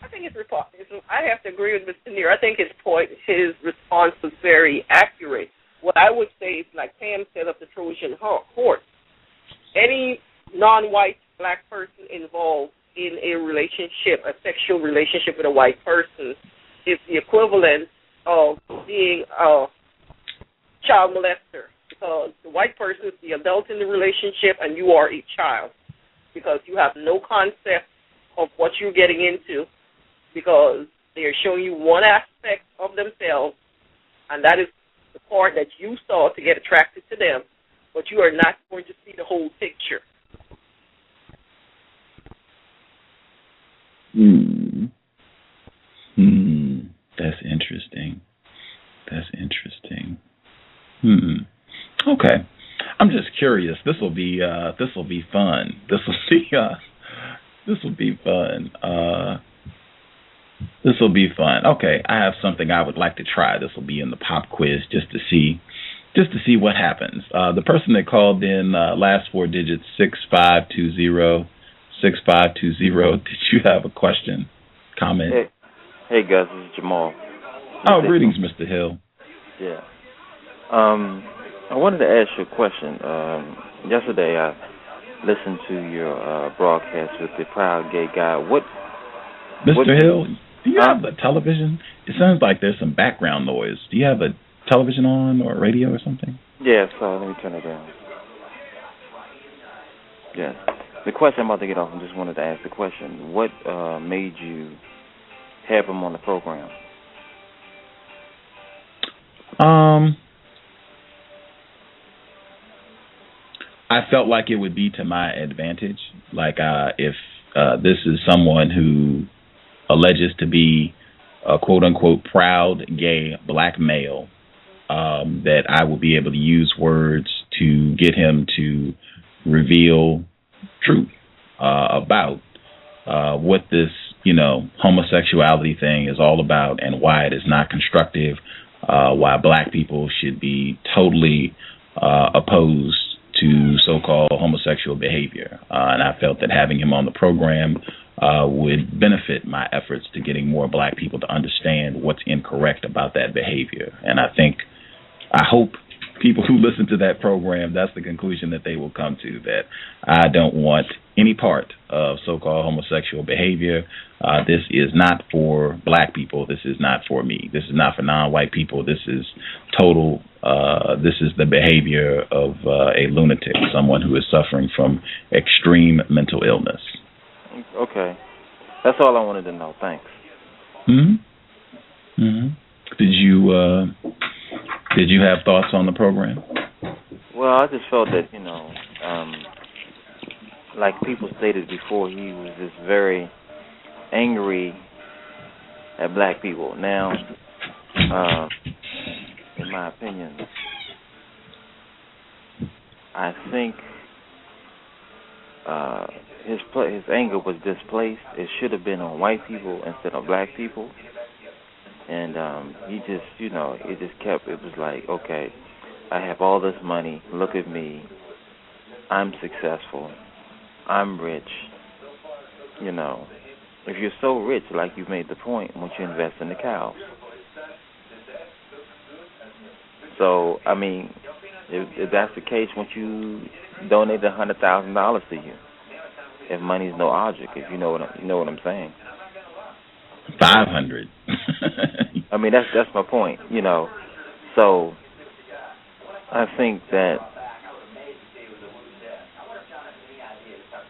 I think I have to agree with Mr. Neer. I think his response was very accurate. What I would say is, like Pam said, of the Trojan horse. Any non-white black person involved in a relationship, a sexual relationship with a white person, is the equivalent of being a child molester, because the white person is the adult in the relationship and you are a child, because you have no concept of what you're getting into, because they are showing you one aspect of themselves, and that is the part that you saw to get attracted to them, but you are not going to see the whole picture. That's interesting. Okay. I'm just curious. This will be fun. This will be fun. Okay, I have something I would like to try. This will be in the pop quiz just to see what happens. The person that called in, last four digits 6520. 6520. Did you have a question, comment? Hey Gus, this is Jamal. Greetings, Mr. Hill. Yeah. I wanted to ask you a question. Yesterday I listened to your broadcast with the proud gay guy. Mr. Hill, do you have a television? It sounds like there's some background noise. Do you have a television on or a radio or something? Yeah, so let me turn it down. Yeah. The question I'm about to get off, I just wanted to ask the question. What made you have him on the program? I felt like it would be to my advantage. Like if this is someone who alleges to be a quote-unquote proud gay black male, that I will be able to use words to get him to reveal truth about what this, homosexuality thing is all about and why it is not constructive, why black people should be totally opposed to so-called homosexual behavior. And I felt that having him on the program would benefit my efforts to getting more black people to understand what's incorrect about that behavior. And I hope people who listen to that program, that's the conclusion that they will come to, that I don't want any part of so-called homosexual behavior. This is not for black people. This is not for me. This is not for non-white people. This is this is the behavior of a lunatic, someone who is suffering from extreme mental illness. Okay. That's all I wanted to know. Thanks. Did you have thoughts on the program? Well, I just felt that, like people stated before, he was just very angry at black people. Now, in my opinion, I think his anger was displaced. It should have been on white people instead of black people. And he just, it just kept, it was like, okay, I have all this money, look at me, I'm successful, I'm rich, If you're so rich, like you made the point, won't you invest in the cows? So, I mean, if that's the case, won't you donate $100,000 to you? If money's no object, if you know what I'm saying. 500. I mean, that's my point, So I think that,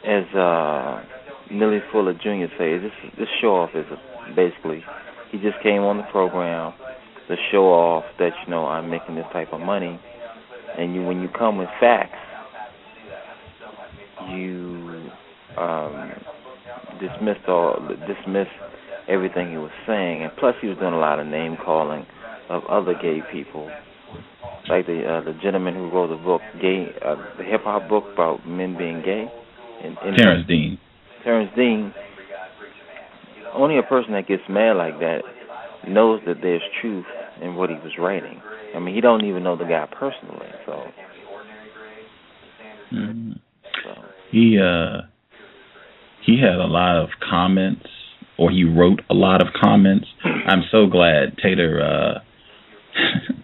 as Millie Fuller Jr. said, this show off is basically He just came on the program to show off that, you know, I'm making this type of money. And when you come with facts, you dismiss everything he was saying. And plus, he was doing a lot of name calling of other gay people, like the gentleman who wrote the book, the hip hop book about men being gay. Terrence Dean. Terrence Dean. Only a person that gets mad like that knows that there's truth in what he was writing. I mean, he don't even know the guy personally, so. Mm-hmm. He had a lot of comments, or he wrote a lot of comments. I'm so glad Tater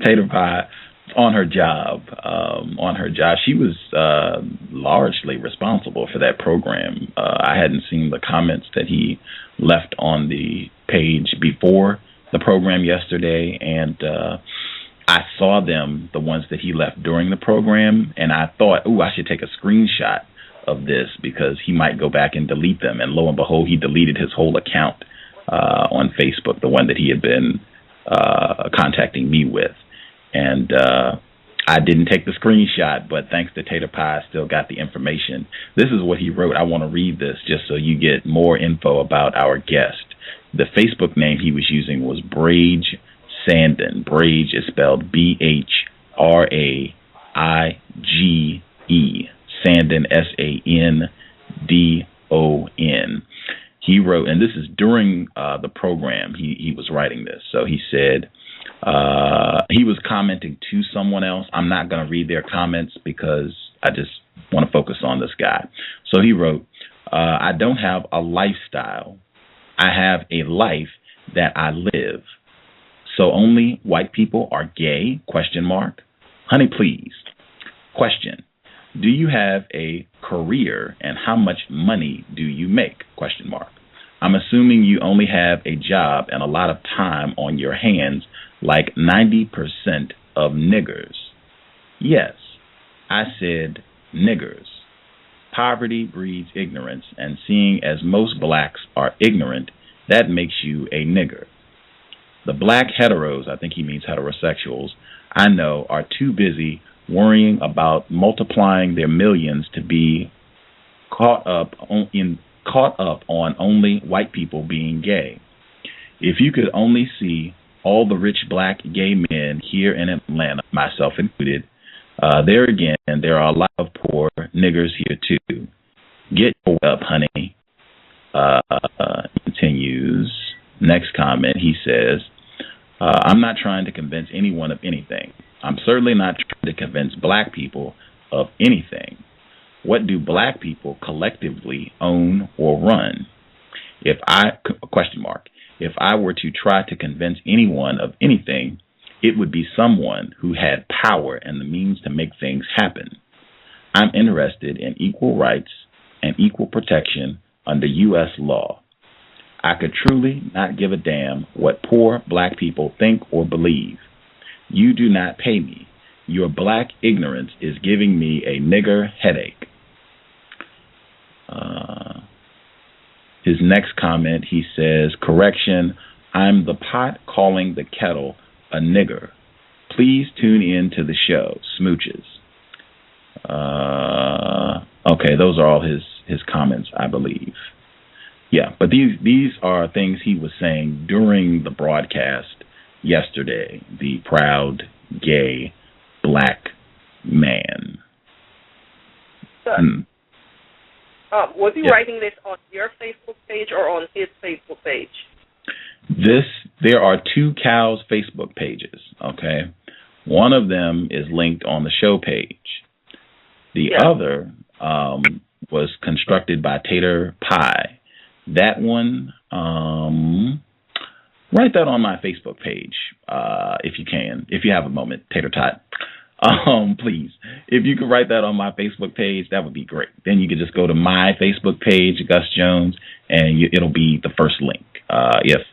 Pie on her job. She was largely responsible for that program. I hadn't seen the comments that he left on the page before the program yesterday, and I saw them, the ones that he left during the program, and I thought, I should take a screenshot of this because he might go back and delete them. And lo and behold, he deleted his whole account on Facebook, the one that he had been contacting me with. And I didn't take the screenshot, but thanks to Tater Pie, I still got the information. This is what he wrote. I want to read this just so you get more info about our guest. The Facebook name he was using was Brage Sandon. Brage is spelled Braige. Sandon, Sandon. He wrote, and this is during the program he was writing this. So he said he was commenting to someone else. I'm not going to read their comments because I just want to focus on this guy. So he wrote, I don't have a lifestyle. I have a life that I live. So only white people are gay? ? Honey, please. Question. Do you have a career and how much money do you make? ? I'm assuming you only have a job and a lot of time on your hands like 90% of niggers. Yes, I said niggers. Poverty breeds ignorance, and seeing as most blacks are ignorant, that makes you a nigger. The black heteros, I think he means heterosexuals, I know are too busy worrying about multiplying their millions to be caught up on only white people being gay. If you could only see all the rich black gay men here in Atlanta, myself included, there again, there are a lot of poor niggers here too. Get your way up, honey. He continues. Next comment, he says, I'm not trying to convince anyone of anything. I'm certainly not trying to convince black people of anything. What do black people collectively own or run? If I were to try to convince anyone of anything, it would be someone who had power and the means to make things happen. I'm interested in equal rights and equal protection under U.S. law. I could truly not give a damn what poor black people think or believe. You do not pay me. Your black ignorance is giving me a nigger headache. His next comment, he says, correction, I'm the pot calling the kettle a nigger. Please tune in to the show. Smooches. Okay, those are all his comments, I believe. Yeah, but these are things he was saying during the broadcast yesterday, the proud gay black man. Was he writing this on your Facebook page or on his Facebook page? There are two C.O.W.S Facebook pages, okay? One of them is linked on the show page. The other was constructed by Tater Pie. That one, write that on my Facebook page, if you can, if you have a moment, Tater Tot. Please, if you could write that on my Facebook page, that would be great. Then you could just go to my Facebook page, Gus Jones, and it'll be the first link, if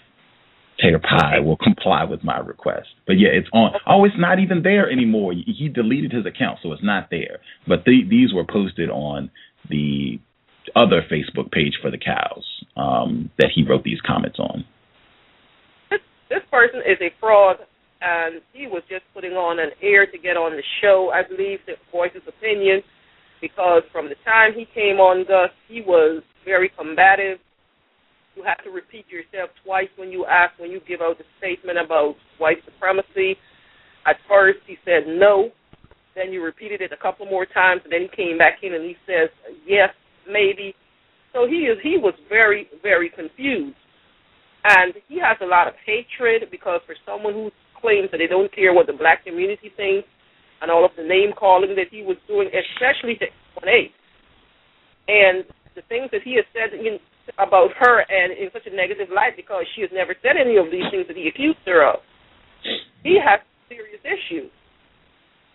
Tater Pie will comply with my request. But yeah, it's on. Oh, it's not even there anymore. He deleted his account, so it's not there. But these were posted on the other Facebook page for the C.O.W.S, that he wrote these comments on. this person is a fraud, and he was just putting on an air to get on the show, I believe, to voice his opinion, because from the time he came on, Gus, he was very combative. You have to repeat yourself twice when you give out the statement about white supremacy. At first, he said no. Then you repeated it a couple more times, and then he came back in and he says yes, maybe. So he was very, very confused. And he has a lot of hatred because for someone who claims that they don't care what the black community thinks and all of the name-calling that he was doing, especially to 1A. And the things that he has said about her and in such a negative light because she has never said any of these things that he accused her of. He has serious issues.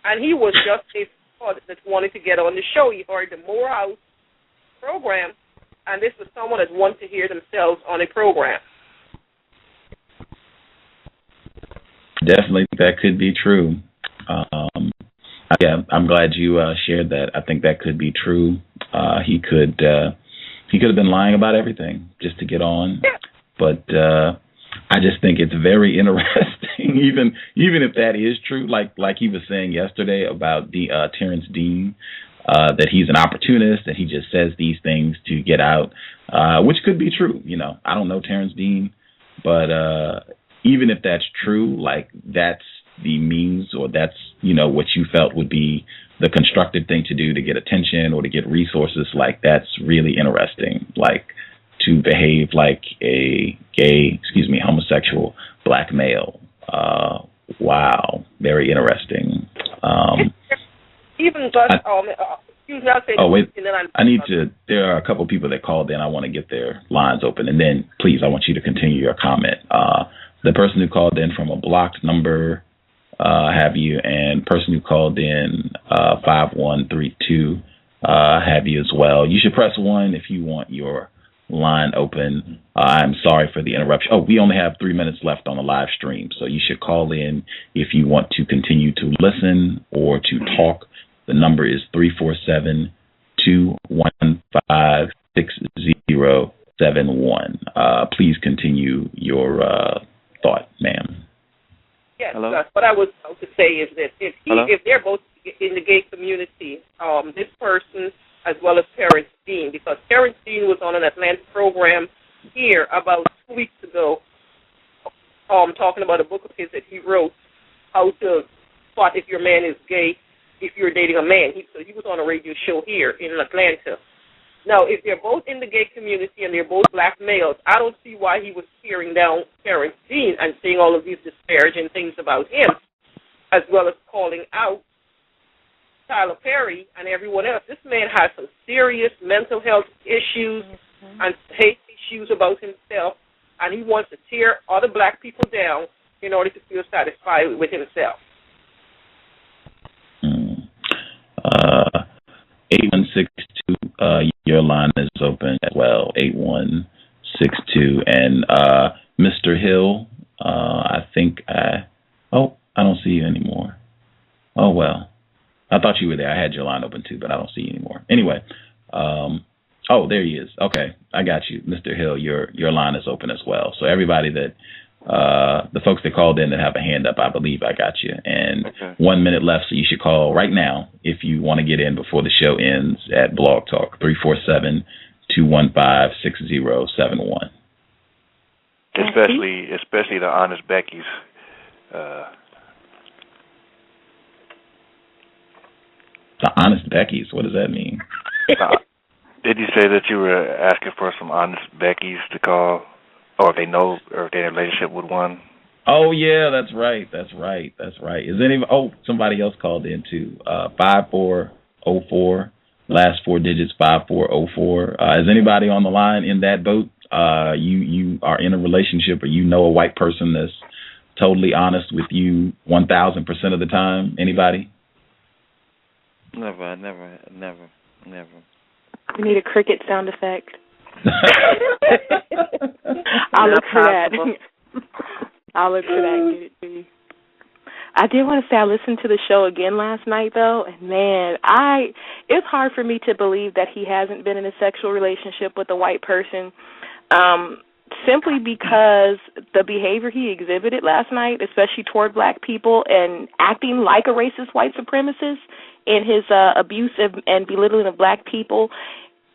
And he was just a fraud that wanted to get on the show. He heard the More House program, and this was someone that wanted to hear themselves on a program. Definitely that could be true. Yeah, I'm glad you shared that. I think that could be true. He could have been lying about everything just to get on. But I just think it's very interesting, even if that is true, like he was saying yesterday about the Terrence Dean, that he's an opportunist, that he just says these things to get out, which could be true. I don't know Terrence Dean, but even if that's true, like that's the means or that's, what you felt would be the constructive thing to do to get attention or to get resources, like that's really interesting. Like to behave like a homosexual black male. Wow, very interesting. Even Gus, there are a couple people that called in. I want to get their lines open, and then please, I want you to continue your comment. The person who called in from a blocked number, have you, and person who called in 5132, have you as well. You should press 1 if you want your line open. I'm sorry for the interruption. We only have 3 minutes left on the live stream, so you should call in if you want to continue to listen or to talk. The number is 347-215-6071. Please continue your thought, ma'am. Yes, Hello? What I was about to say is that if they're both in the gay community, this person as well as Terrence Dean, because Terrence Dean was on an Atlanta program here about 2 weeks ago, talking about a book of his that he wrote, How to Spot If Your Man is Gay If You're Dating a Man. So he was on a radio show here in Atlanta. Now, if they're both in the gay community and they're both black males, I don't see why he was tearing down Terrence Dean and saying all of these disparaging things about him, as well as calling out Tyler Perry and everyone else. This man has some serious mental health issues and hate issues about himself, and he wants to tear other black people down in order to feel satisfied with himself. 8162, your line is open as well. 8162, and Mr. Hill, I think I don't see you anymore. Oh well. I thought you were there. I had your line open too, but I don't see you anymore. Anyway, there he is. Okay, I got you, Mr. Hill. Your line is open as well. So everybody that the folks that called in that have a hand up, I believe I got you. And 1 minute left, so you should call right now if you want to get in before the show ends at Blog Talk 347-215-6071. Especially the honest Becky's. The honest Becky's. What does that mean? Did you say that you were asking for some honest Becky's to call, or if they know, or if they're in a relationship with one? Oh yeah, that's right. Is somebody else called in too? 5404. Last 4 digits 5404. Is anybody on the line in that boat? You are in a relationship, or you know a white person that's totally honest with you 1,000% of the time? Anybody? Never. We need a cricket sound effect. I'll look for that and get it to you. I did want to say I listened to the show again last night, though, and man, it's hard for me to believe that he hasn't been in a sexual relationship with a white person. simply because the behavior he exhibited last night, especially toward black people and acting like a racist white supremacist in his abuse and belittling of black people,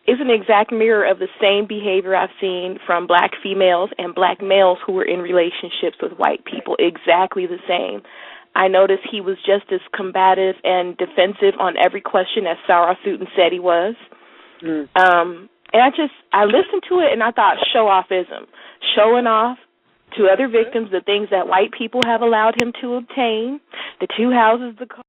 is an exact mirror of the same behavior I've seen from black females and black males who were in relationships with white people, exactly the same. I noticed he was just as combative and defensive on every question as Sarah Sutin said he was. And I listened to it and I thought show-offism, showing off to other victims the things that white people have allowed him to obtain, the 2 houses, the car.